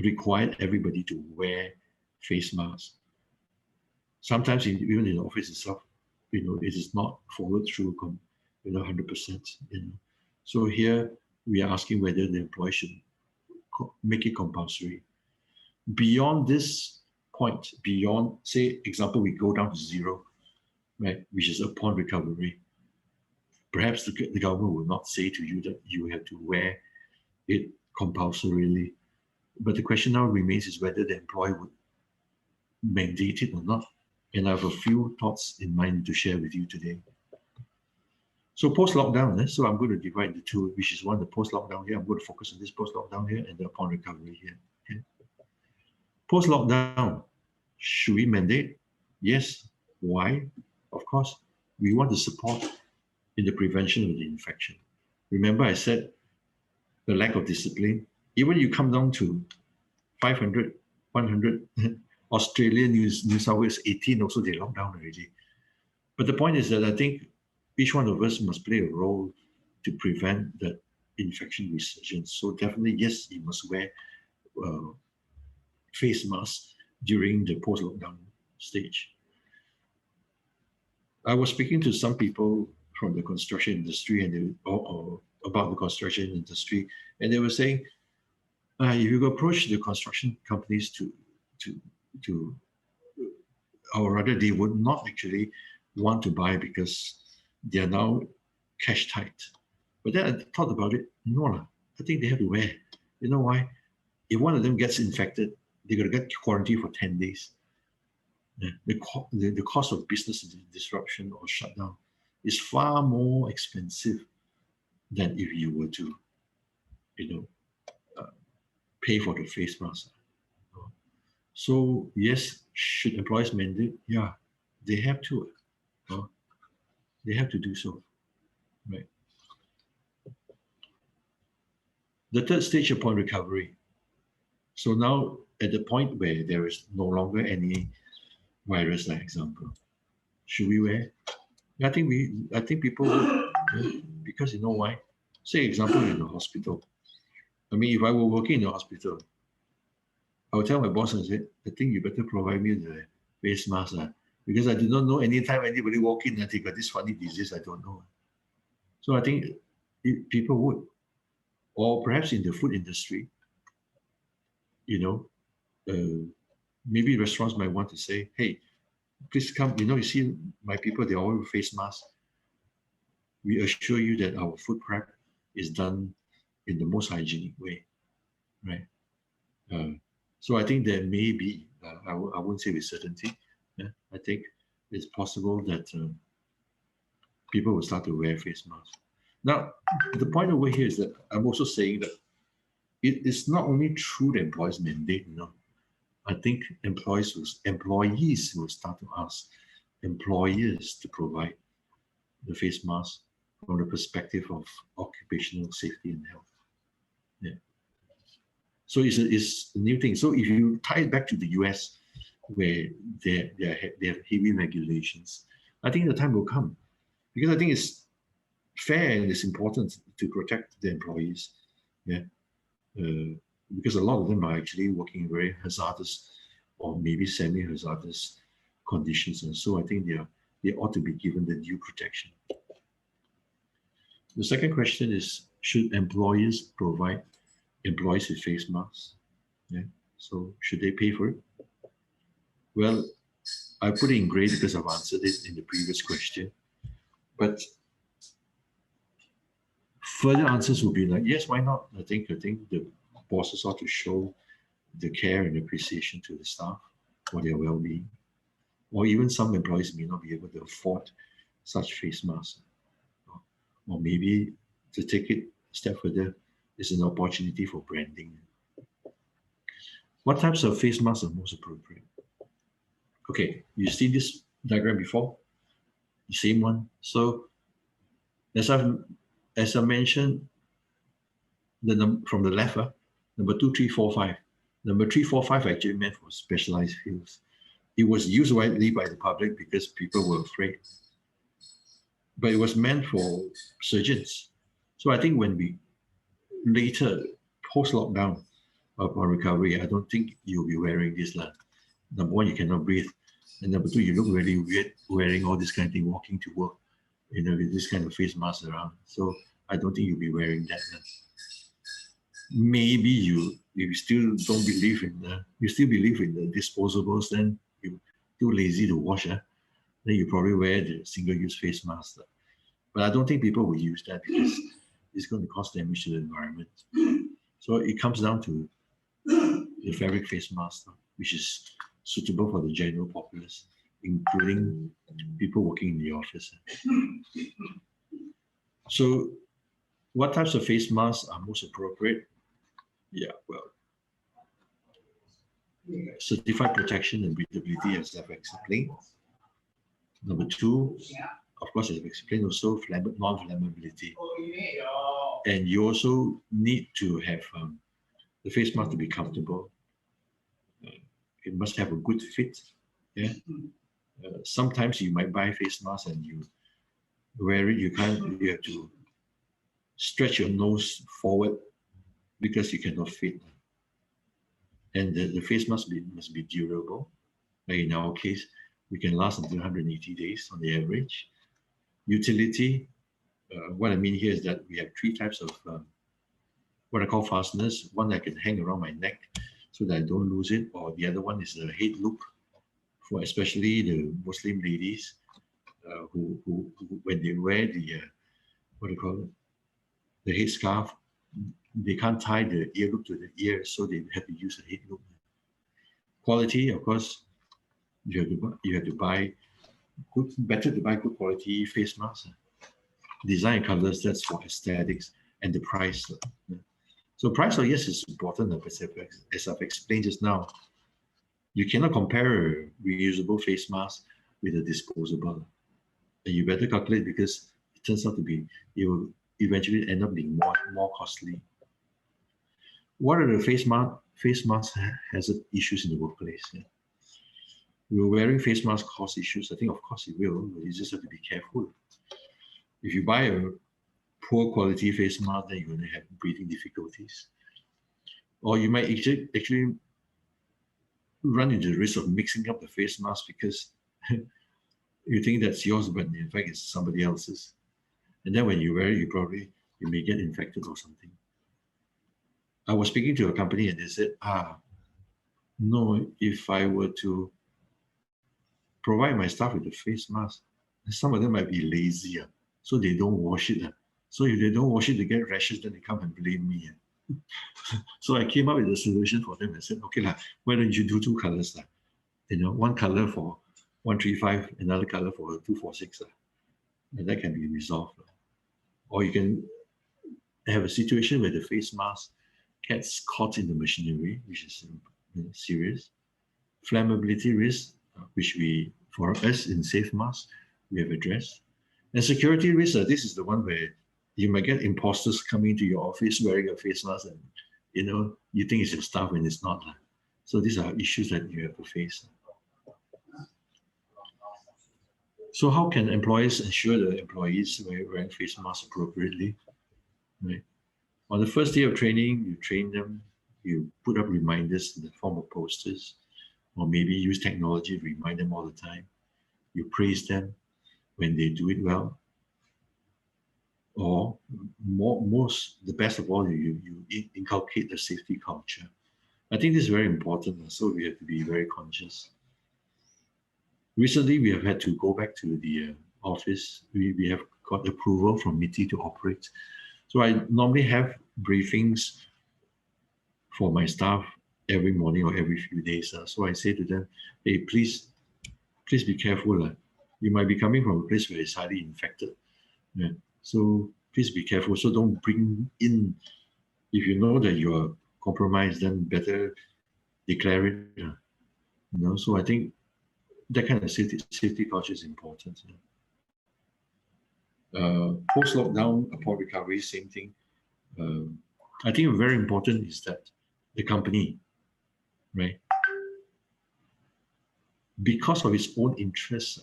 required everybody to wear face masks, sometimes even in the office itself, it is not followed through, 100%. So here we are asking whether the employer should make it compulsory. Beyond this point, beyond, say, example, we go down to 0, right, which is upon recovery. Perhaps the government will not say to you that you have to wear it compulsorily. But the question now remains is whether the employer would mandate it or not. And I have a few thoughts in mind to share with you today. So post-lockdown, so I'm going to divide the two, which is one, the post-lockdown here. I'm going to focus on this post-lockdown here and the upon recovery here. Okay. Post-lockdown, should we mandate? Yes. Why? Of course, we want to support in the prevention of the infection. Remember I said the lack of discipline, even you come down to 500, 100, Australia, New South Wales, 18 also they locked down already. But the point is that I think each one of us must play a role to prevent that infection resurgence. So definitely, yes, you must wear face masks during the post-lockdown stage. I was speaking to some people from the construction industry and or about the construction industry, and they were saying, if you approach the construction companies or rather they would not actually want to buy because they are now cash tight. But then I thought about it, no, I think they have to wear. You know why? If one of them gets infected, they're going to get quarantined for 10 days. The cost of business disruption or shutdown is far more expensive than if you were to, pay for the face mask. So yes, should employers mandate? Yeah, they have to. They have to do so, right? The third stage upon recovery. So now at the point where there is no longer any virus, like example, should we wear? I think people would, because you know why? Say example in the hospital. I mean, if I were working in the hospital, I would tell my boss and say, I think you better provide me the face mask, because I do not know anytime anybody walk in and they got this funny disease, I don't know. So I think people would. Or perhaps in the food industry, maybe restaurants might want to say, hey, please come, you see my people, they all wear face masks. We assure you that our food prep is done in the most hygienic way, right? So I think there may be, I won't say with certainty, I think it's possible that people will start to wear face masks. Now, the point over here is that I'm also saying that it is not only through the employer's mandate, I think employees will start to ask employers to provide the face mask from the perspective of occupational safety and health. Yeah. So it's a new thing. So if you tie it back to the US, where they have heavy regulations, I think the time will come, because I think it's fair and it's important to protect the employees. Yeah. Because a lot of them are actually working in very hazardous or maybe semi-hazardous conditions, and so I think they ought to be given the due protection. The second question is, should employers provide employees with face masks? Yeah. So should they pay for it? Well, I put it in gray because I've answered it in the previous question, but further answers will be like, yes, why not? I think the bosses ought to show the care and appreciation to the staff for their well-being. Or even some employees may not be able to afford such face masks. Or maybe to take it a step further, is an opportunity for branding. What types of face masks are most appropriate? Okay, you've seen this diagram before? The same one. So as I mentioned, from the left, number 2, 3, 4, 5. Number 3, 4, 5 actually meant for specialized fields. It was used widely by the public because people were afraid. but it was meant for surgeons. So I think when we later, post-lockdown, upon recovery, I don't think you'll be wearing this. Number one, you cannot breathe. And number two, you look really weird wearing all this kind of thing, walking to work, with this kind of face mask around. So I don't think you'll be wearing that. Maybe you still don't believe in you still believe in the disposables, then you're too lazy to wash. Then you probably wear the single-use face mask. But I don't think people will use that because it's going to cause damage to the environment. So it comes down to the fabric face mask, which is suitable for the general populace, including people working in the office. So what types of face masks are most appropriate? Yeah, well, certified protection and breathability, as I've explained. Number two, of course, as I've explained, also non-flammability. And you also need to have the face mask to be comfortable. It must have a good fit. Yeah. Sometimes you might buy face mask and you wear it. You have to stretch your nose forward because you cannot fit. And the face mask must be durable. Like in our case, we can last until 180 days on the average. Utility, what I mean here is that we have three types of what I call fasteners. One I can hang around my neck so that I don't lose it, or the other one is a head loop for especially the Muslim ladies who when they wear the what do you call it, the head scarf, they can't tie the ear loop to the ear, so they have to use a head loop. Quality, of course, you have to buy better to buy good quality face masks. Design colors, that's for aesthetics, and the price. So price, yes, is important, as I've explained just now. You cannot compare a reusable face mask with a disposable. And you better calculate because it turns out to be, it will eventually end up being more costly. What are the face mask hazard issues in the workplace? Yeah. Will wearing face mask cause issues? I think of course it will, but you just have to be careful. If you buy a poor quality face mask, then you're going to have breathing difficulties. Or you might actually run into the risk of mixing up the face mask because you think that's yours, but in fact it's somebody else's. And then when you wear it, you may get infected or something. I was speaking to a company and they said, no, if I were to provide my staff with a face mask, some of them might be lazy, so they don't wash it. So if they don't wash it, they get rashes, then they come and blame me. So I came up with a solution for them and said, okay, why don't you do two colors? One color for 135, another color for 246. And that can be resolved. Or you can have a situation where the face mask gets caught in the machinery, which is serious. Flammability risk, which for us in safe masks, we have addressed. And security risk, this is the one where you might get imposters coming to your office wearing a face mask and you think it's your staff and it's not. So these are issues that you have to face. So how can employers ensure the employees wearing face masks appropriately? Right. On the first day of training, you train them, you put up reminders in the form of posters, or maybe use technology to remind them all the time. You praise them when they do it well. Or the best of all, you inculcate the safety culture. I think this is very important, so we have to be very conscious. Recently, we have had to go back to the office. We have got approval from MITI to operate. So I normally have briefings for my staff every morning or every few days. So I say to them, hey, please be careful. You might be coming from a place where it's highly infected. Yeah. So please be careful. So don't bring in, if you know that you're compromised, then better declare it. So I think that kind of safety culture is important. Post-lockdown, upon recovery, same thing. I think very important is that the company, right, because of its own interests,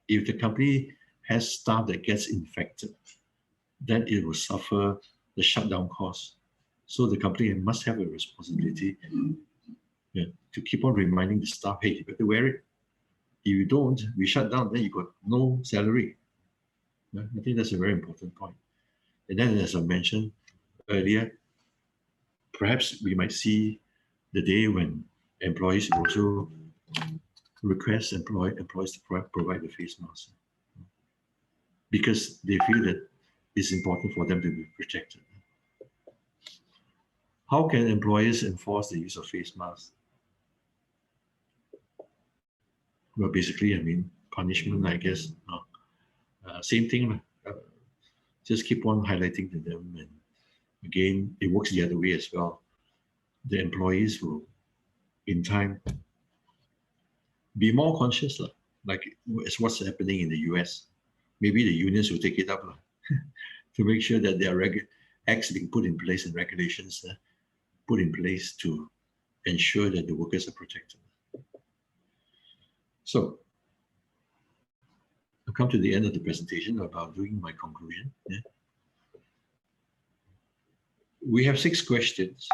if the company has staff that gets infected, then it will suffer the shutdown cost. So the company must have a responsibility to keep on reminding the staff, hey, you better wear it. If you don't, we shut down, then you got no salary. I think that's a very important point. And then, as I mentioned earlier, perhaps we might see the day when employees also request employees to provide the face mask because they feel that it's important for them to be protected. How can employers enforce the use of face masks? Well, basically, I mean, punishment, I guess. Same thing. Just keep on highlighting to them. And again, it works the other way as well. The employees will, in time, be more conscious, like it's what's happening in the US. Maybe the unions will take it up to make sure that there are acts being put in place and regulations put in place to ensure that the workers are protected. So, I've come to the end of the presentation about doing my conclusion. We have 6 questions.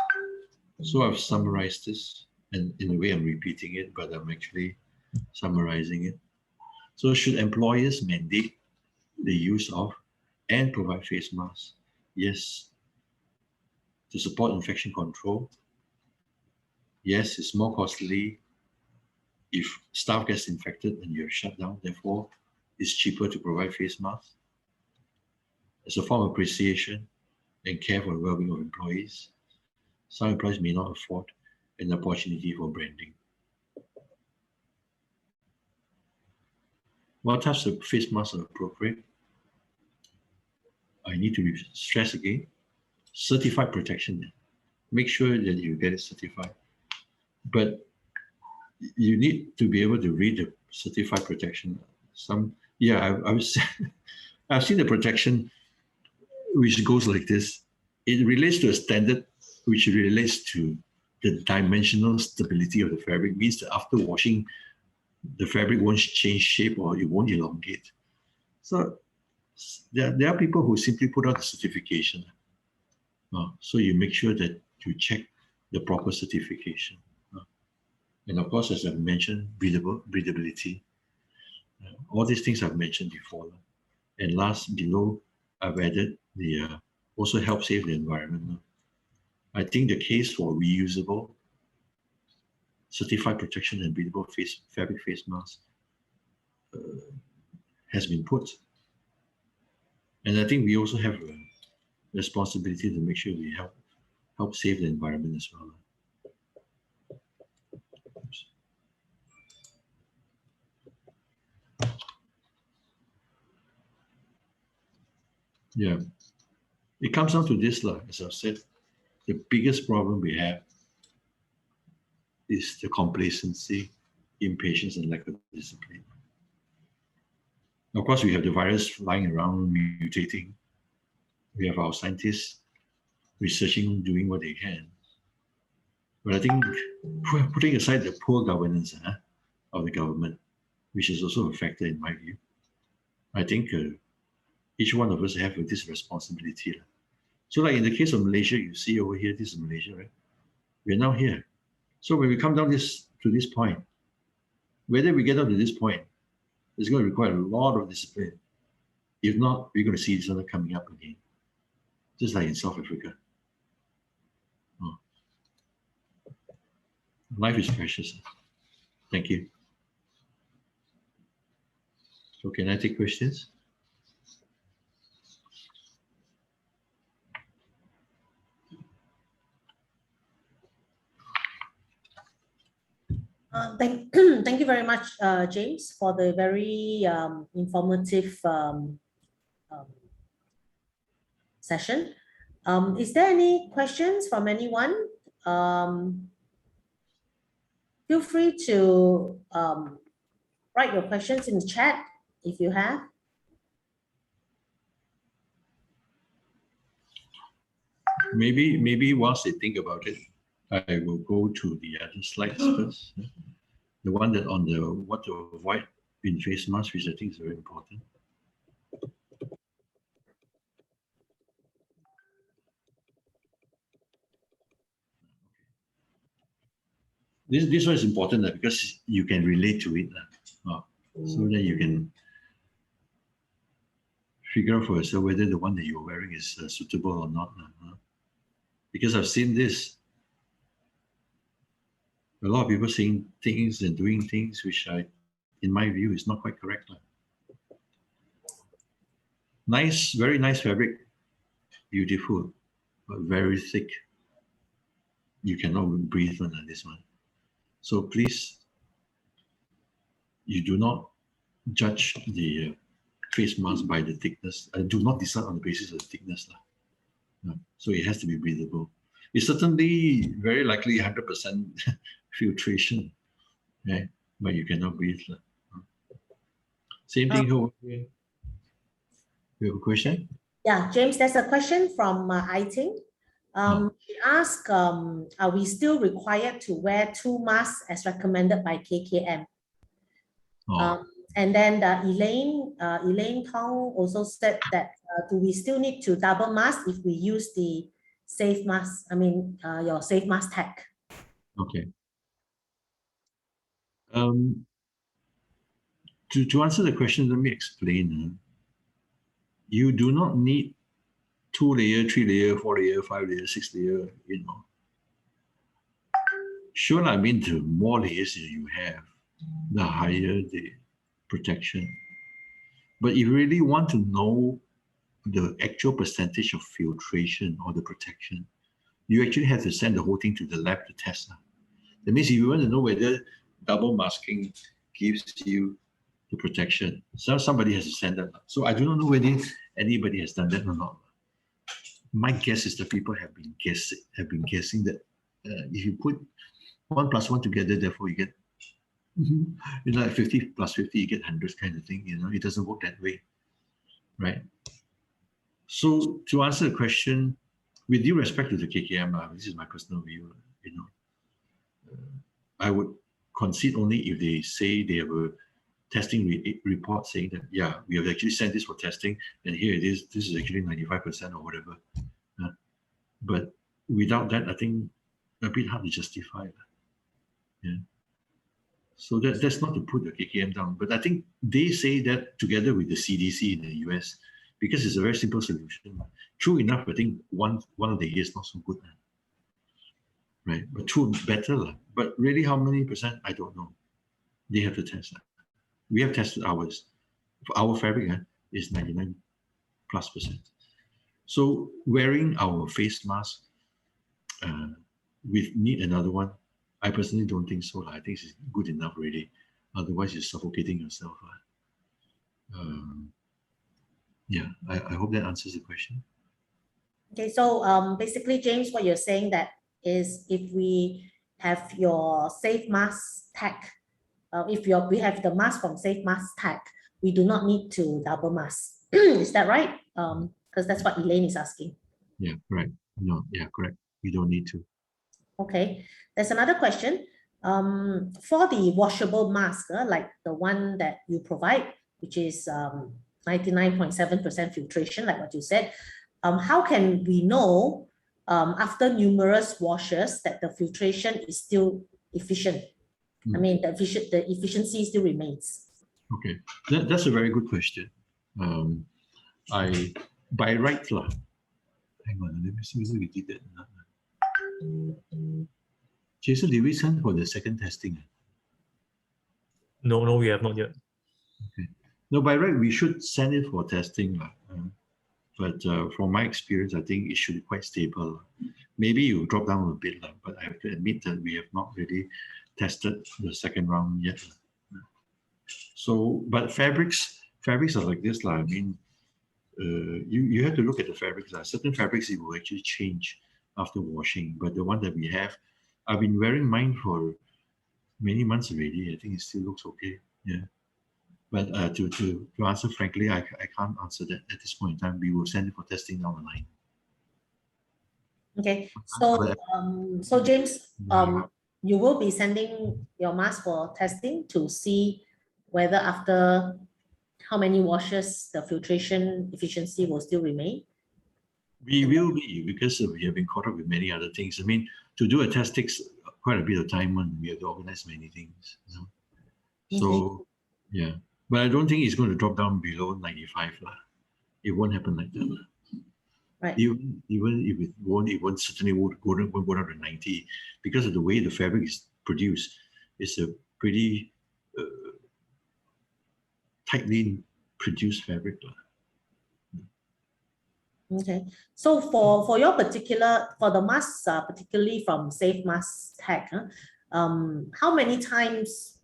So I've summarized this, and in a way I'm repeating it, but I'm actually summarizing it. So should employers mandate the use of and provide face masks? Yes. To support infection control? Yes, it's more costly if staff gets infected and you're shut down. Therefore, it's cheaper to provide face masks. As a form of appreciation and care for the well-being of employees, some employees may not afford an opportunity for branding. What types of face masks are appropriate? I need to stress again, certified protection. Make sure that you get it certified. But you need to be able to read the certified protection. I've seen the protection which goes like this. It relates to a standard which relates to the dimensional stability of the fabric. Means that after washing, the fabric won't change shape or it won't elongate. So there are people who simply put out the certification. So you make sure that you check the proper certification. And of course, as I mentioned, breathability. All these things I've mentioned before. And last, below, I've added the also help save the environment. I think the case for reusable, certified protection and breathable fabric face masks has been put. And I think we also have a responsibility to make sure we help save the environment as well. Oops. Yeah, it comes down to this, as I've said, the biggest problem we have is the complacency, impatience, and lack of discipline. Of course, we have the virus flying around, mutating. We have our scientists researching, doing what they can. But I think putting aside the poor governance of the government, which is also a factor in my view, I think each one of us have this responsibility. So like in the case of Malaysia, you see over here, this is Malaysia, right? We're now here. So when we come down to this point, whether we get up to this point, it's going to require a lot of discipline. If not, we're going to see this one coming up again, just like in South Africa. Life is precious. Thank you. So can I take questions? Thank you very much, James, for the very informative session. Is there any questions from anyone? Feel free to write your questions in the chat if you have. Maybe whilst they think about it, I will go to the other slides first. The one that on the what to avoid in face masks, which I think is very important. This one is important because you can relate to it, so that you can figure out for yourself whether the one that you're wearing is suitable or not. Because I've seen this. A lot of people saying things and doing things which in my view, is not quite correct. Nice, very nice fabric, beautiful, but very thick. You cannot breathe on this one. So please, you do not judge the face mask by the thickness. Do not decide on the basis of the thickness. So it has to be breathable. It's certainly very likely 100% filtration, right? But you cannot breathe. Same thing. You have a question? Yeah, James, there's a question from Aiting. She asked, are we still required to wear 2 masks as recommended by KKM? And then Elaine Tong also said that, do we still need to double mask if we use the safe mask? I mean, your safe mask tag. Okay. To answer the question, let me explain. You do not need 2 layer, 3 layer, 4 layer, 5 layer, 6 layer, Sure, I mean, the more layers you have, the higher the protection. But if you really want to know the actual percentage of filtration or the protection, you actually have to send the whole thing to the lab to test. That means if you want to know whether double masking gives you the protection, so somebody has to send that. So I do not know whether anybody has done that or not. My guess is that people have been guessing that if you put 1 + 1 together, therefore you get, 50 + 50, you get 100 kind of thing. It doesn't work that way, right? So to answer the question, with due respect to the KKM, this is my personal view. I would concede only if they say they have a testing report saying that, yeah, we have actually sent this for testing, and here it is. This is actually 95% or whatever. But without that, I think a bit hard to justify. Yeah. So that's not to put the KKM down, but I think they say that together with the CDC in the US, because it's a very simple solution. True enough, I think one of the years not so good, right? But two better, but really how many percent, I don't know. They have to test that. We have tested ours. Our fabric is 99+%. So wearing our face mask, we need another one. I personally don't think so. I think it's good enough already. Otherwise, you're suffocating yourself. Yeah, I hope that answers the question. Okay, so basically, James, what you're saying that is if we have your safe mask tag, if we have the mask from safe mask tag, we do not need to double mask. Is that right? Because that's what Elaine is asking. Yeah, correct. No, yeah, correct. You don't need to. Okay, there's another question. For the washable mask, like the one that you provide, which is 99.7% filtration, like what you said, how can we know after numerous washes that the filtration is still efficient? I mean, the efficiency still remains. Okay, that's a very good question. By right, hang on, let me see whether we did that or not. Jason, did we send for the second testing? No, we have not yet. Okay. No, by right, we should send it for testing. But from my experience, I think it should be quite stable. Maybe you drop down a bit, but I have to admit that we have not really tested the second round yet. So, but fabrics are like this. I mean, you have to look at the fabrics. Certain fabrics, it will actually change after washing. But the one that we have, I've been wearing mine for many months already. I think it still looks okay. Yeah. But to answer frankly, I can't answer that at this point in time. We will send it for testing down the line. Okay, so so James, you will be sending your mask for testing to see whether after how many washes the filtration efficiency will still remain? We will be, because we have been caught up with many other things. I mean, to do a test takes quite a bit of time and we have to organize many things. You know? Okay. So, yeah. But I don't think it's going to drop down below 95. It won't happen like that. Right. Even if it won't certainly won't go down to 90 because of the way the fabric is produced. It's a pretty tightly produced fabric. Okay. So for your particular, for the masks, particularly from Facemasks Tech, how many times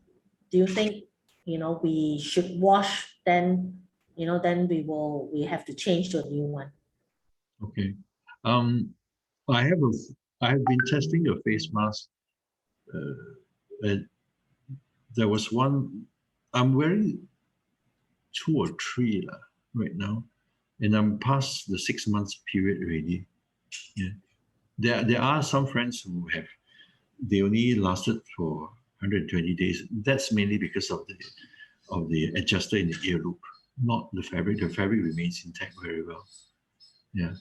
do you think, we should wash, then, then we have to change to a new one? Okay. I have been testing a face mask. And there was one, I'm wearing 2 or 3 right now, and I'm past the 6 months period already. Yeah. There are some friends who they only lasted for 120 days. That's mainly because of the adjuster in the ear loop, not the fabric. The fabric remains intact very well. Yeah.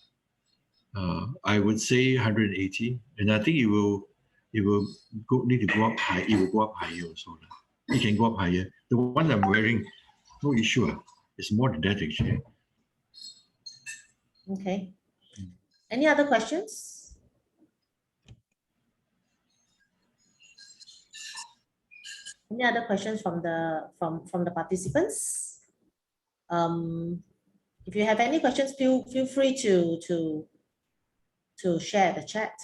I would say 180, and I think it will need to go up high. It will go up higher also. It can go up higher. The one I'm wearing, no issue. It's more than that actually. Okay. Any other questions? Any other questions from the participants? If you have any questions, feel free to share the chat.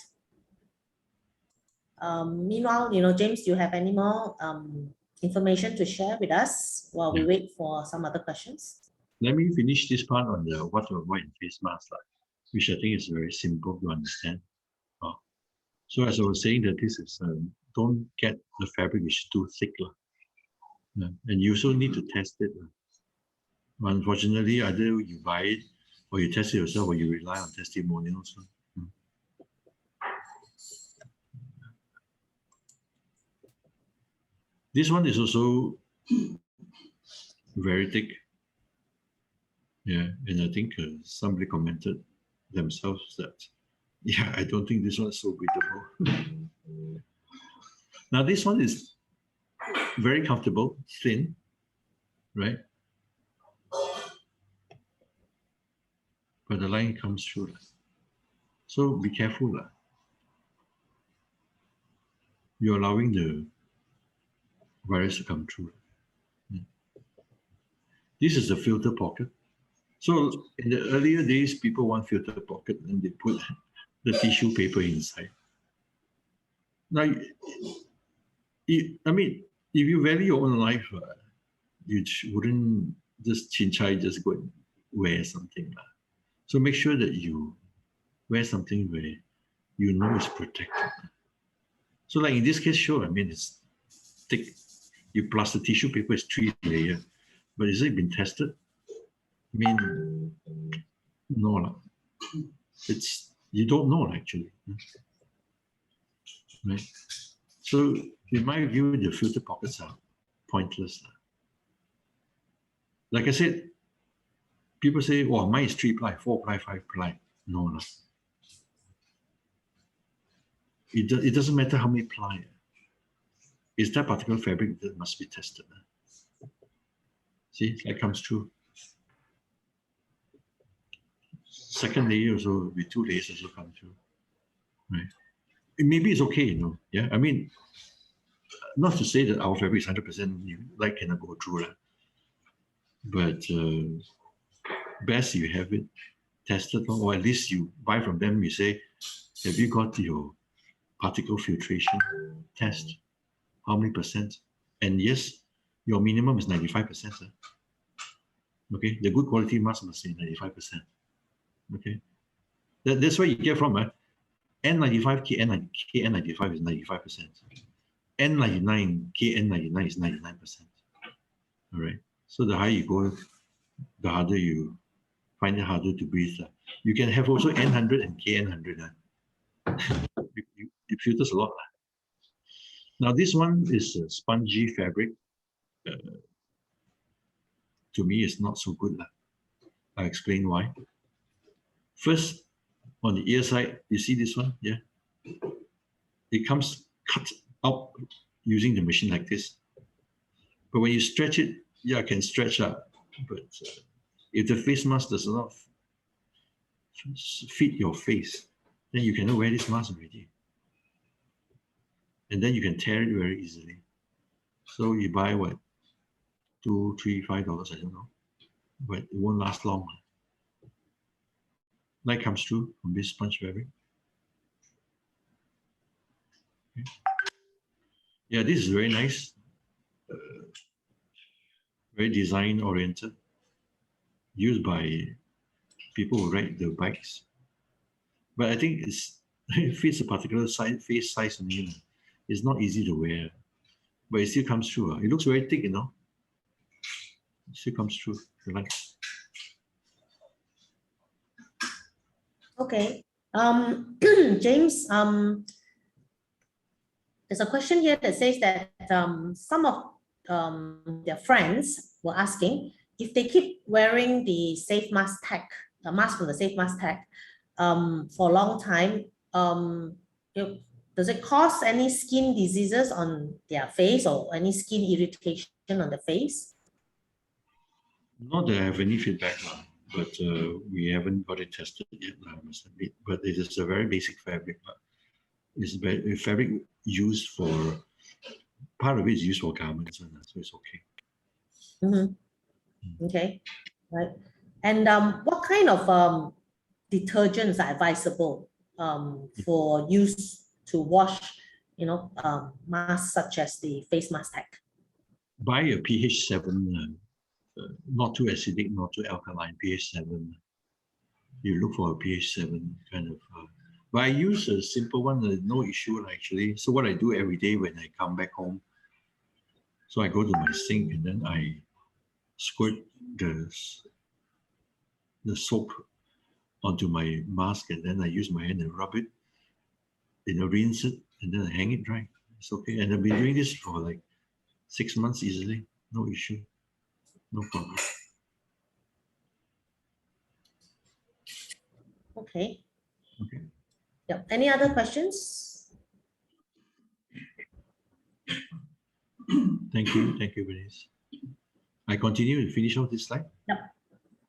Meanwhile, James, do you have any more information to share with us while we wait for some other questions? Let me finish this part on the what to avoid in face mask, which I think is very simple to understand. So as I was saying, that this is don't get the fabric which is too thick, and you also need to test it. Unfortunately, either you buy it or you test it yourself, or you rely on testimonials. This one is also very thick. Yeah, and I think somebody commented themselves that, yeah, I don't think this one is so breathable. Now this one is very comfortable, thin, right? But the line comes through. So be careful. You're allowing the virus to come through. This is the filter pocket. So in the earlier days, people want filter pocket and they put the tissue paper inside. Now, I mean, if you value your own life, you wouldn't just just go and wear something. So make sure that you wear something where you know it's protected. So like in this case, sure, I mean, it's thick. You plus the tissue paper is 3 layer, but has it been tested? I mean, no, you don't know actually, right? So in my view, the filter pockets are pointless. Like I said, people say, "Oh, mine is 3 ply, 4 ply, 5 ply." No. It doesn't matter how many ply. It's that particular fabric that must be tested. See, that comes through. Second layer also with 2 layers also come through, right? Maybe it's okay, Yeah, I mean, not to say that our fabric is 100% light cannot go through, but best you have it tested, or at least you buy from them. You say, have you got your particle filtration test? How many percent? And yes, your minimum is 95%. Okay, the good quality mask must be 95%. Okay, that's where you get from. N95, KN95 is 95%. N99, KN99 is 99%. All right. So the higher you go, the harder you find it harder to breathe. You can have also N100 and KN100. It filters a lot. Now this one is a spongy fabric. To me, it's not so good. I'll explain why. First, on the ear side, you see this one? Yeah. It comes cut out using the machine like this. But when you stretch it, yeah, it can stretch up. But if the face mask does not fit your face, then you cannot wear this mask already. And then you can tear it very easily. So you buy what, $2, $3, $5, I don't know, but it won't last long. Light comes through from this sponge fabric. Okay. Yeah, this is very nice, very design oriented, used by people who ride the bikes. But I think it fits a particular size, face size on you. It's not easy to wear, but it still comes through. It looks very thick, you know. It still comes through. You like? Okay. James, there's a question here that says that some of their friends were asking if they keep wearing the safe mask tag, the mask from the safe mask tag, for a long time, does it cause any skin diseases on their face or any skin irritation on the face? Not that I have any feedback, but we haven't got it tested yet, I must admit. But it is a very basic fabric. It's a fabric used for, part of it is used for garments, so it's okay. Mm-hmm. Okay, right. And what kind of detergents are advisable for use to wash, masks such as the face mask tag? Buy a pH 7, not too acidic, not too alkaline, pH 7. You look for a pH 7 kind of. But I use a simple one, no issue actually. So what I do every day when I come back home, so I go to my sink and then I squirt the soap onto my mask, and then I use my hand and rub it, rinse it, and then I hang it dry. It's okay. And I've been doing this for like 6 months easily, no issue, no problem. Okay. Okay. Yep. Any other questions? Thank you, Bernice. I continue to finish off this slide? Yep.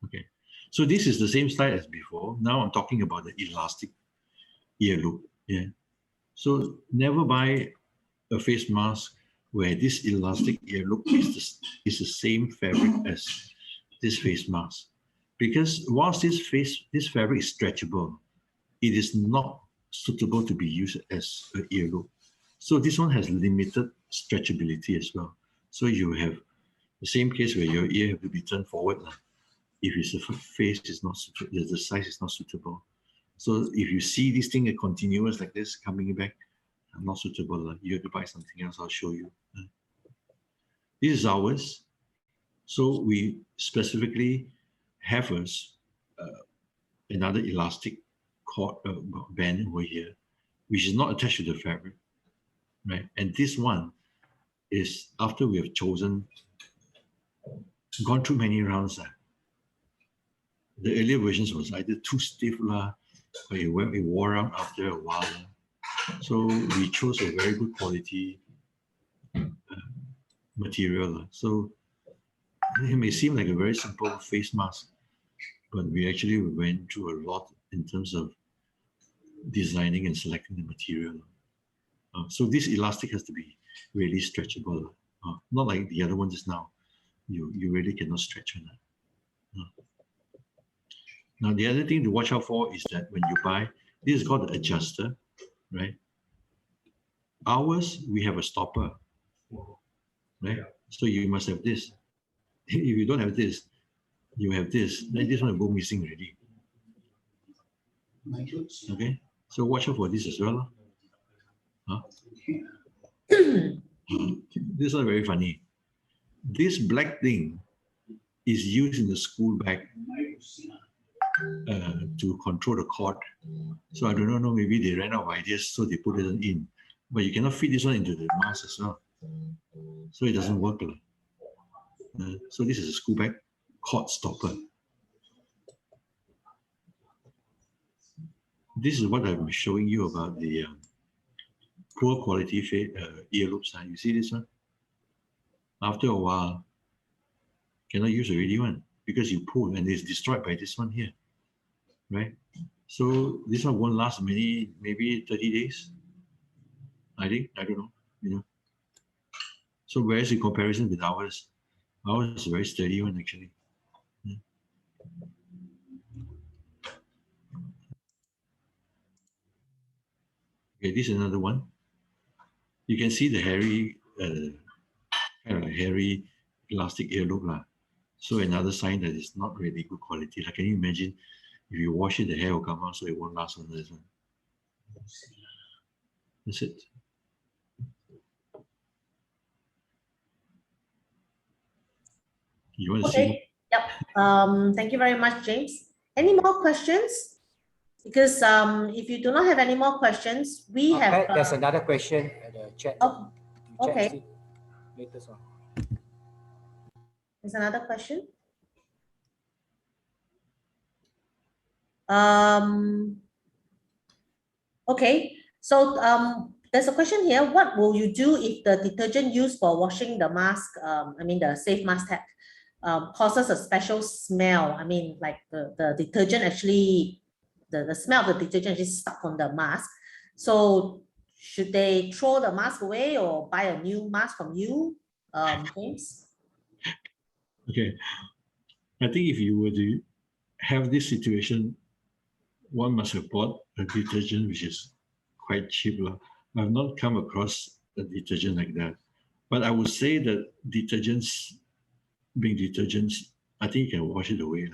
Okay. So this is the same slide as before. Now I'm talking about the elastic ear loop. Yeah. So never buy a face mask where this elastic ear loop is the same fabric as this face mask. Because whilst this fabric is stretchable, it is not suitable to be used as an ear loop. So this one has limited stretchability as well. So you have the same case where your ear have to be turned forward. If it's the face is not suitable, the size is not suitable. So if you see this thing continuous like this coming back, not suitable, you have to buy something else. I'll show you. This is ours. So we specifically have another elastic cord band over here, which is not attached to the fabric, right? And this one is after we have gone through many rounds. The earlier versions was either too stiff or it wore out after a while. So we chose a very good quality material. So it may seem like a very simple face mask, but we actually went through a lot in terms of designing and selecting the material. So this elastic has to be really stretchable. Not like the other one just now. You really cannot stretch on that. Now the other thing to watch out for is that when you buy, this is called the adjuster, right? Ours, we have a stopper, right? So you must have this. If you don't have this, you have this, then this one will go missing already. Okay, so watch out for this as well. Huh? This one very funny. This black thing is used in the school bag to control the cord. So I don't know, maybe they ran out of ideas, so they put it in. But you cannot fit this one into the mask as well. So it doesn't work. So this is a school bag cord stopper. This is what I'm showing you about the poor quality ear loops. You see this one? After a while, cannot use already one because you pull and it's destroyed by this one here, right? So this one won't last maybe 30 days. I think, I don't know, you know. So whereas in comparison with ours is a very sturdy one actually. Okay, this is another one. You can see the hairy, kind of hairy elastic ear loop lah. So another sign that it's not really good quality. Like, can you imagine if you wash it, the hair will come out, so it won't last on this one. That's it. You want to see? Okay. Yep. Thank you very much, James. Any more questions? Because if you do not have any more questions, we have. Pat, there's another question at the chat. Oh, You check, okay. see. Latest one. There's another question. Okay, so there's a question here. What will you do if the detergent used for washing the mask, I mean the safe mask tag, causes a special smell? I mean, like the detergent actually, the smell of the detergent is stuck on the mask. So should they throw the mask away or buy a new mask from you, James? Okay, I think if you were to have this situation, one must have bought a detergent which is quite cheap. I've not come across a detergent like that. But I would say that detergents, being detergents, I think you can wash it away.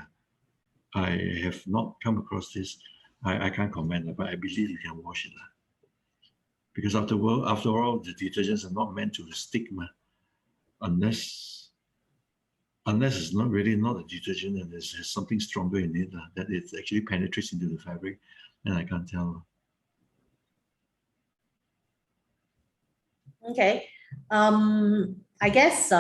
I have not come across this. I can't comment, but I believe you can wash it. Because after all, the detergents are not meant to stick, unless it's not a detergent and there's something stronger in it that it actually penetrates into the fabric, and I can't tell. Okay. I guess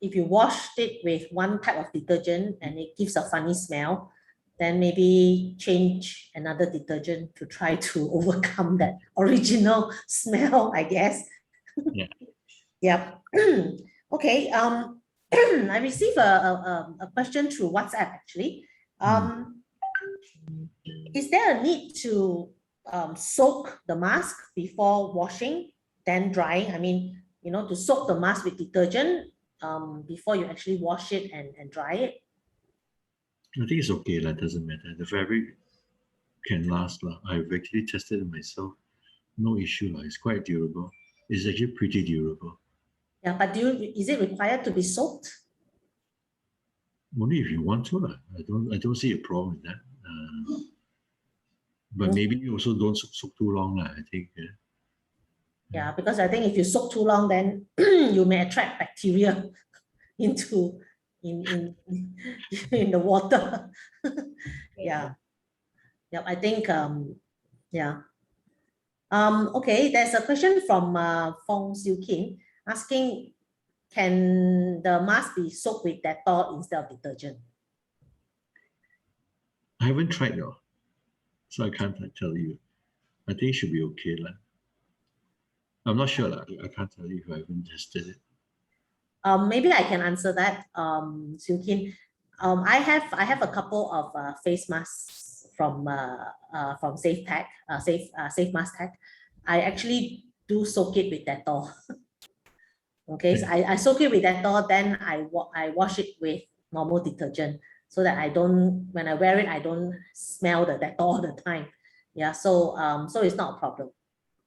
if you washed it with one type of detergent and it gives a funny smell, then maybe change another detergent to try to overcome that original smell, I guess. Yeah. Yep. Okay. I received a question through WhatsApp actually. Is there a need to soak the mask before washing, then drying? I mean, you know, to soak the mask with detergent before you actually wash it and dry it? I think it's okay. That doesn't matter. The fabric can last. I've actually tested it myself. No issue. It's quite durable. It's actually pretty durable. Yeah, but is it required to be soaked? Only if you want to. I don't see a problem with that. But maybe you also don't soak too long. I think. Yeah, because I think if you soak too long, then you may attract bacteria into in the water. Yeah. Yep, I think yeah. Okay, there's a question from Fong Siu Kin asking, can the mask be soaked with Dettol instead of detergent? I haven't tried though, so I can't tell you. I think it should be okay. I'm not sure. I can't tell you if I haven't tested it. Maybe I can answer that, Siu Kin. I have a couple of face masks from Safe Mask Tag. I actually do soak it with Dettol. Okay, so I soak it with Dettol, then I wash it with normal detergent so that when I wear it, I don't smell the Dettol all the time. Yeah, so it's not a problem.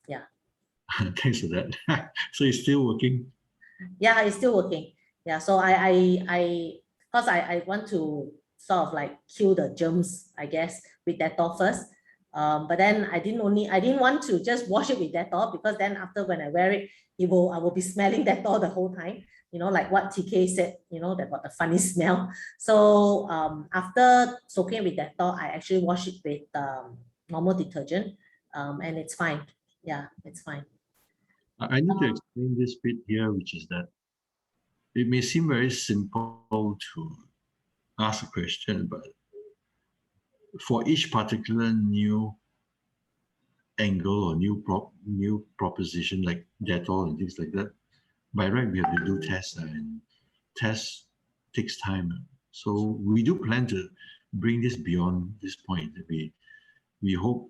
Yeah. Thanks for that. So it's still working? Yeah, it's still working. Yeah, so because I want to sort of like kill the germs, I guess, with Dettol first. But then I didn't want to just wash it with Dettol, because then after when I wear it, I will be smelling Dettol the whole time. You know, like what TK said, you know, about the funny smell. So after soaking with Dettol, I actually wash it with normal detergent, and it's fine. Yeah, it's fine. I need to explain this bit here, which is that it may seem very simple to ask a question, but for each particular new angle or new proposition like Dettol and things like that, by right we have to do tests, and tests takes time. So we do plan to bring this beyond this point. We hope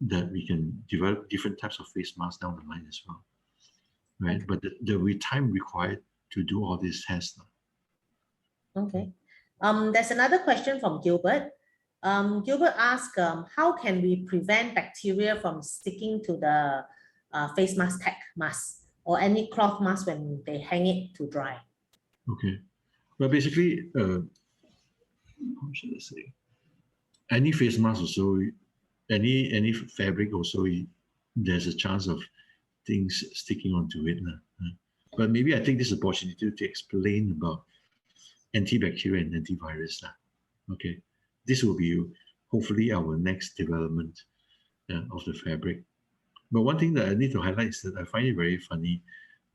that we can develop different types of face masks down the line as well, right? But there will be time required to do all these tests. Okay. There's another question from Gilbert. Gilbert asked, how can we prevent bacteria from sticking to the face mask tag mask or any cloth mask when they hang it to dry? Okay. Well, basically, how should I say? Any face mask also, any fabric also, there's a chance of things sticking onto it. But maybe I take this opportunity to explain about antibacterial and antivirus. Okay. This will be hopefully our next development of the fabric. But one thing that I need to highlight is that I find it very funny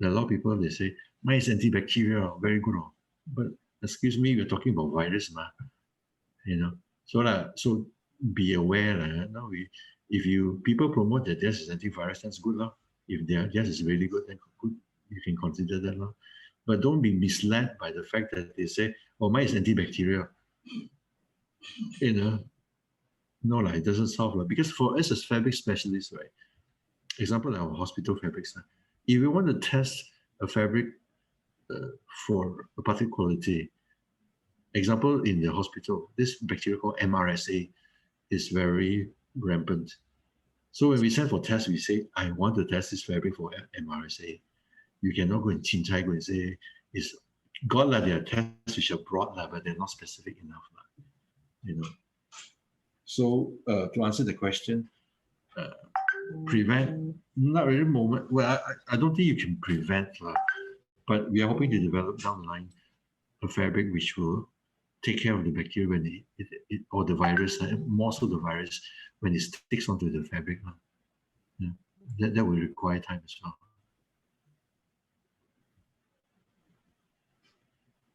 that a lot of people, they say, mine is antibacterial, very good. But excuse me, we're talking about virus, so be aware. If people promote that theirs is antivirus, that's good. If theirs is really good, then good, you can consider that. But don't be misled by the fact that they say, oh, mine is antibacterial. No, it doesn't solve. Because for us as fabric specialists, right? Example, our hospital fabrics. If you want to test a fabric for a particular quality, example, in the hospital, this bacteria called MRSA is very rampant. So when we send for tests, we say, I want to test this fabric for MRSA. You cannot go and go and say, it's God, there are tests which are broad, but they're not specific enough. So to answer the question, prevent, not really moment. Well, I don't think you can prevent, but we are hoping to develop down the line a fabric which will take care of the bacteria when or the virus, more so the virus, when it sticks onto the fabric. That will require time as well.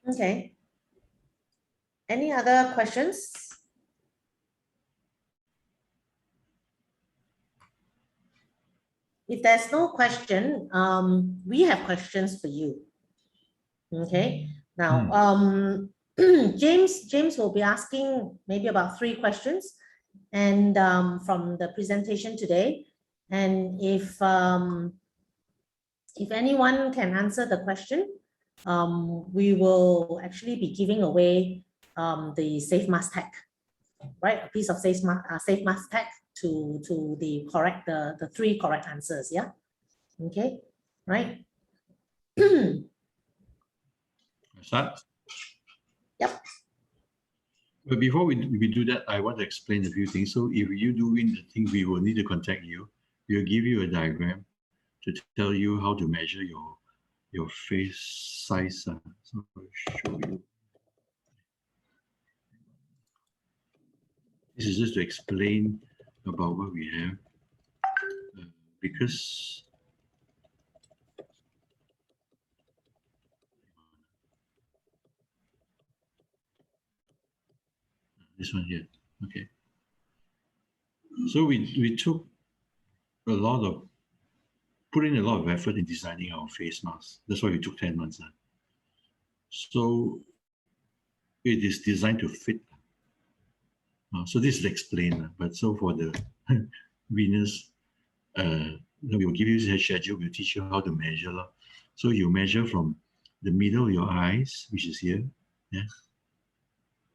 Okay. Any other questions? If there's no question, we have questions for you. Okay. Now, James will be asking maybe about 3 questions, and from the presentation today. And if anyone can answer the question, we will actually be giving away the safe mask tag, right? A piece of safe mask tag to the correct, the 3 correct answers. Yeah. Okay. Right. Start? Yep. But before we do that, I want to explain a few things. So if you do win the thing, we will need to contact you. We'll give you a diagram to tell you how to measure your face size. So I'll show you. This is just to explain about what we have. Because this one here, okay. So we took put in a lot of effort in designing our face mask. That's why we took 10 months. So it is designed to fit. So this is explained, but so for the winners, we will give you a schedule. We'll teach you how to measure. So you measure from the middle of your eyes, which is here, yeah,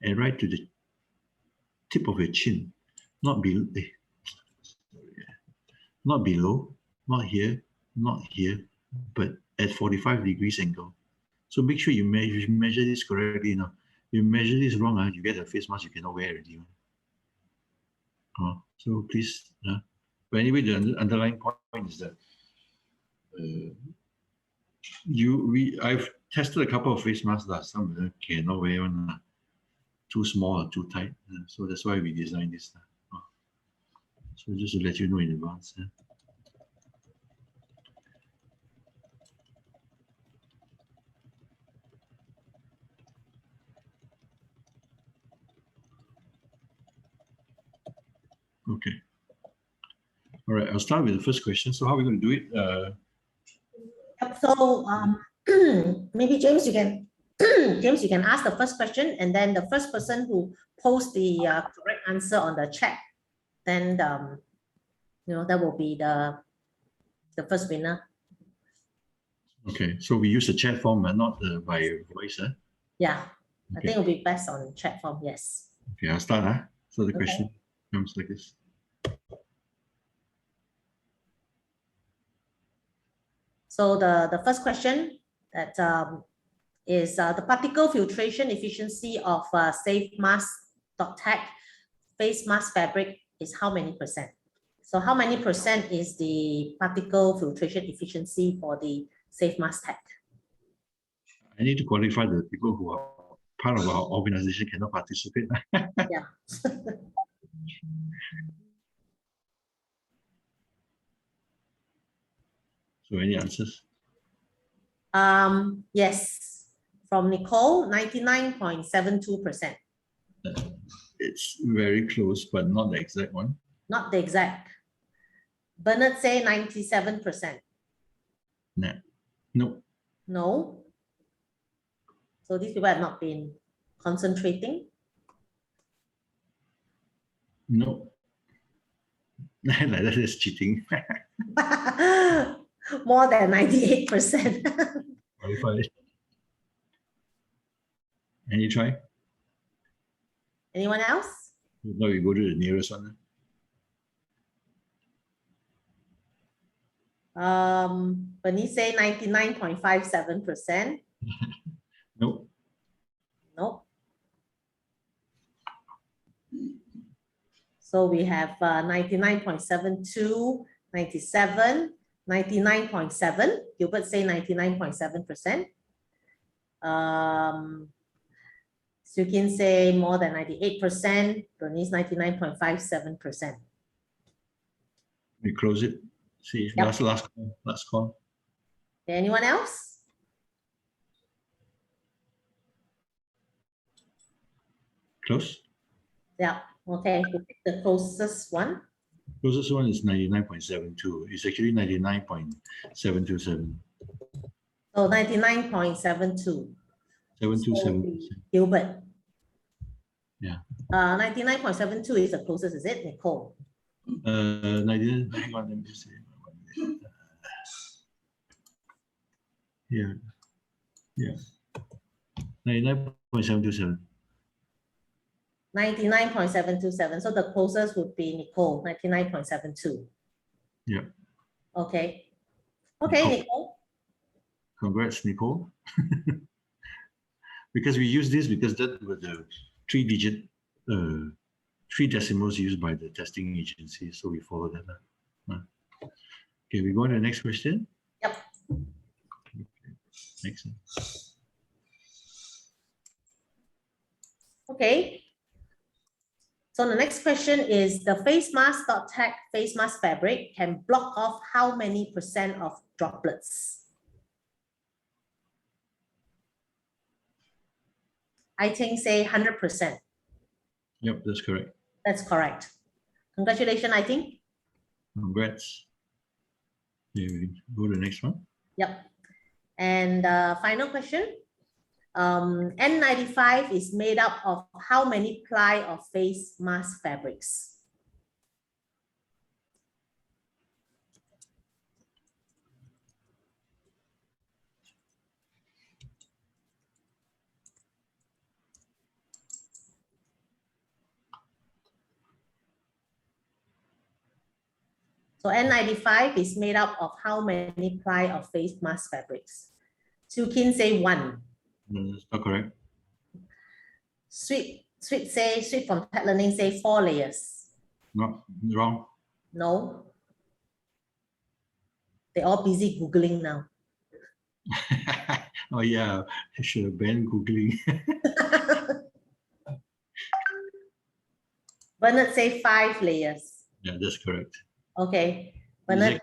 and right to the tip of your chin, not below, not here, not here, but at 45 degrees angle. So make sure you measure this correctly. You measure this wrong, you get a face mask you cannot wear already. So please, but anyway, the underlying point is that I've tested a couple of face masks that some of them cannot wear one, too small or too tight. So that's why we designed this. So just to let you know in advance. Okay. All All right, I'll start with the first question. So how are we going to do it? Yep, so maybe James, you can James, you can ask the first question, and then the first person who posts the correct answer on the chat, then that will be the first winner. Okay, so we use the chat form and not by voice. Yeah, I Okay. think it'll be best on chat form. Yes. Okay, I'll start. So the Okay. question comes like this. So the first question that is the particle filtration efficiency of Facemasks.tech face mask fabric is how many percent? So how many percent is the particle filtration efficiency for the Facemasks.tech? I need to qualify the people who are part of our organization cannot participate. Yeah. So any answers? Yes, from Nicole, 99.72%. It's very close, but not the exact one. Not the exact. Bernard say 97%. Nah. No. No. So these people have not been concentrating. No. Like that is cheating. More than 98%. Qualified. Any try? Anyone else? Now we go to the nearest one. Bernice say 99.57%. No. Nope. So we have 99.72, 97, 99.7. Gilbert say 99.7%. Sukin say more than 98%. Bernice 99.57%. We close it. See, Yep. last call. Anyone else? Close. Yeah. Okay. We'll take the closest one. Closest one is 99.72. It's actually 99.727. So 99.72. 727%. Gilbert. Yeah. 99.72 is the closest, is it, Nicole? 99. Hang on, let me just say. Yeah. 99.727. 99.727. So the closest would be Nicole, 99.72. Yeah. Okay. Okay, Nicole. Congrats, Nicole. Because we use this because that was the 3 decimals used by the testing agency. So we follow that. Okay, we go to the next question. Yep. Okay. Next. Okay. So the next question is the Facemask.tech face mask fabric can block off how many % of droplets? I think say 100%. Yep, that's correct. That's correct. Congratulations, I think. Congrats. Okay, we go to the next one. Yep. And final question. N95 is made up of how many ply of face mask fabrics? So N95 is made up of how many ply of face mask fabrics? Sukin say 1. No, that's not correct. Sweet from Ted Learning say 4 layers. Not wrong. No. They're all busy Googling now. Oh yeah, I should have been Googling. Bernard say 5 layers. Yeah, that's correct. Okay. Bernard.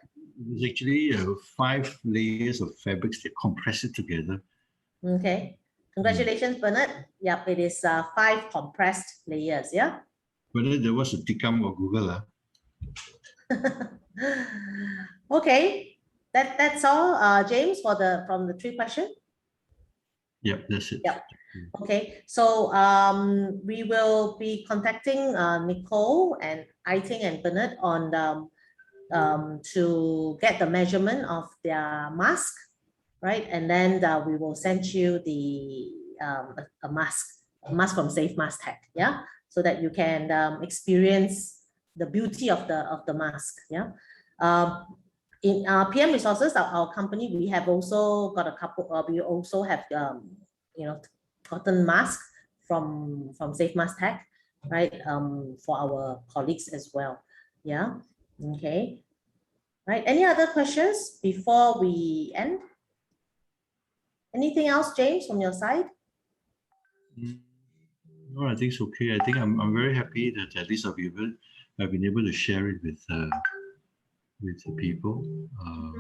It's actually 5 layers of fabrics that compress it together. Okay. Congratulations, Bernard. Yep, it is 5 compressed layers. Yeah. Whether there was a tikam or Google. Okay, that's all, James, from the 3 questions. Yep, that's it. Yep. Okay, so we will be contacting Nicole and Aiting and Bernard on to get the measurement of their mask, right? And then we will send you the a mask from Facemasks Tech, yeah, so that you can experience the beauty of the mask, yeah. In PM Resources, our company, we have also got a couple. We also have you know, cotton mask from Facemasks Tech, right? For our colleagues as well, yeah. Okay. Right. Any other questions before we end? Anything else, James, from your side? No, I think it's okay. I think I'm very happy that at least I've been able to share it with the people.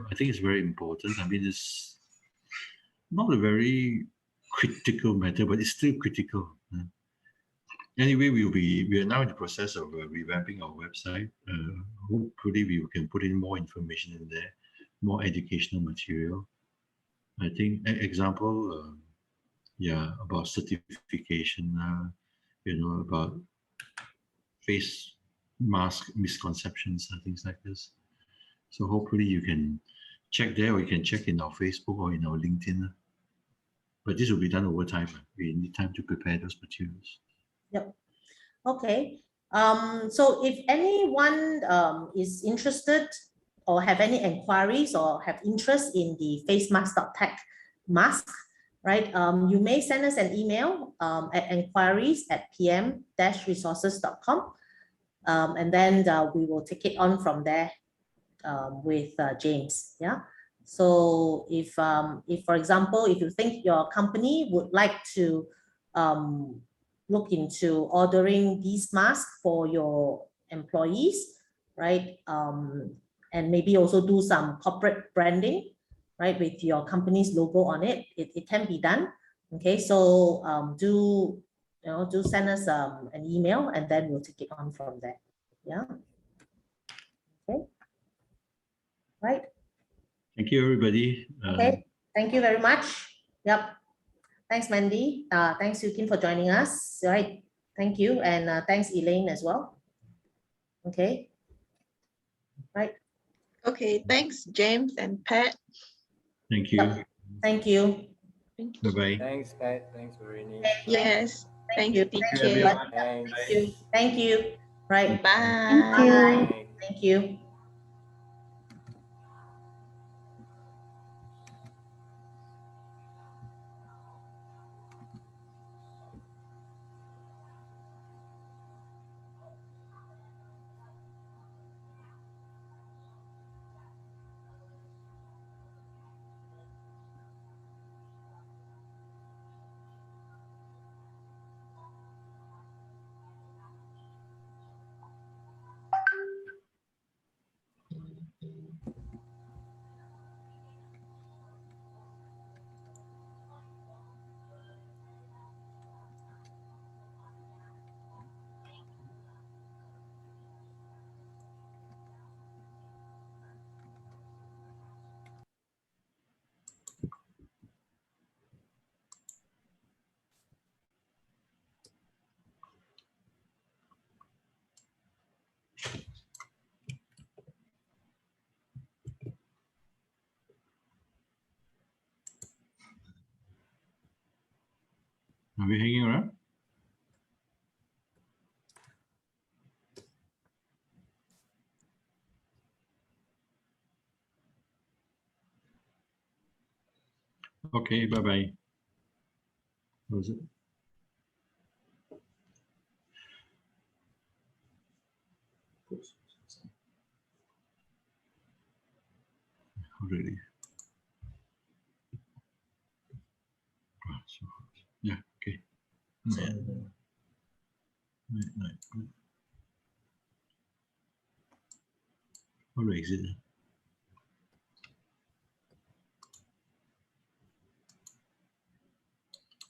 I think it's very important. I mean, it's not a very critical matter, but it's still critical. Anyway, we are now in the process of revamping our website. Hopefully, we can put in more information in there, more educational material. I think example, yeah, about certification. About face mask misconceptions and things like this. So hopefully you can check there, or you can check in our Facebook or in our LinkedIn. But this will be done over time. We need time to prepare those materials. Yep. Okay. So if anyone is interested or have any inquiries or have interest in the Facemasks.tech mask, right? You may send us an email at enquiries@pm-resources.com, and then we will take it on from there with James. Yeah. So if for example, if you think your company would like to look into ordering these masks for your employees, right? And maybe also do some corporate branding, right, with your company's logo on it. It can be done. Okay, so do send us an email, and then we'll take it on from there. Yeah. Okay. Right. Thank you, everybody. Okay. Thank you very much. Yep. Thanks, Mandy. Thanks, Yukin, for joining us. Right. Thank you. And thanks, Elaine, as well. Okay. Right. Okay, thanks, James and Pat. Thank you. Yep. Thank you. Bye-bye. Thanks, Pat. Thanks, Verini. Yes, Thank thanks, you. TK. Thanks. Thank you. Thank you. Right. Bye. Bye. Thank you. Are we hanging around? Okay, bye-bye. What was it? Already. Yeah, okay. Right. How do I exit?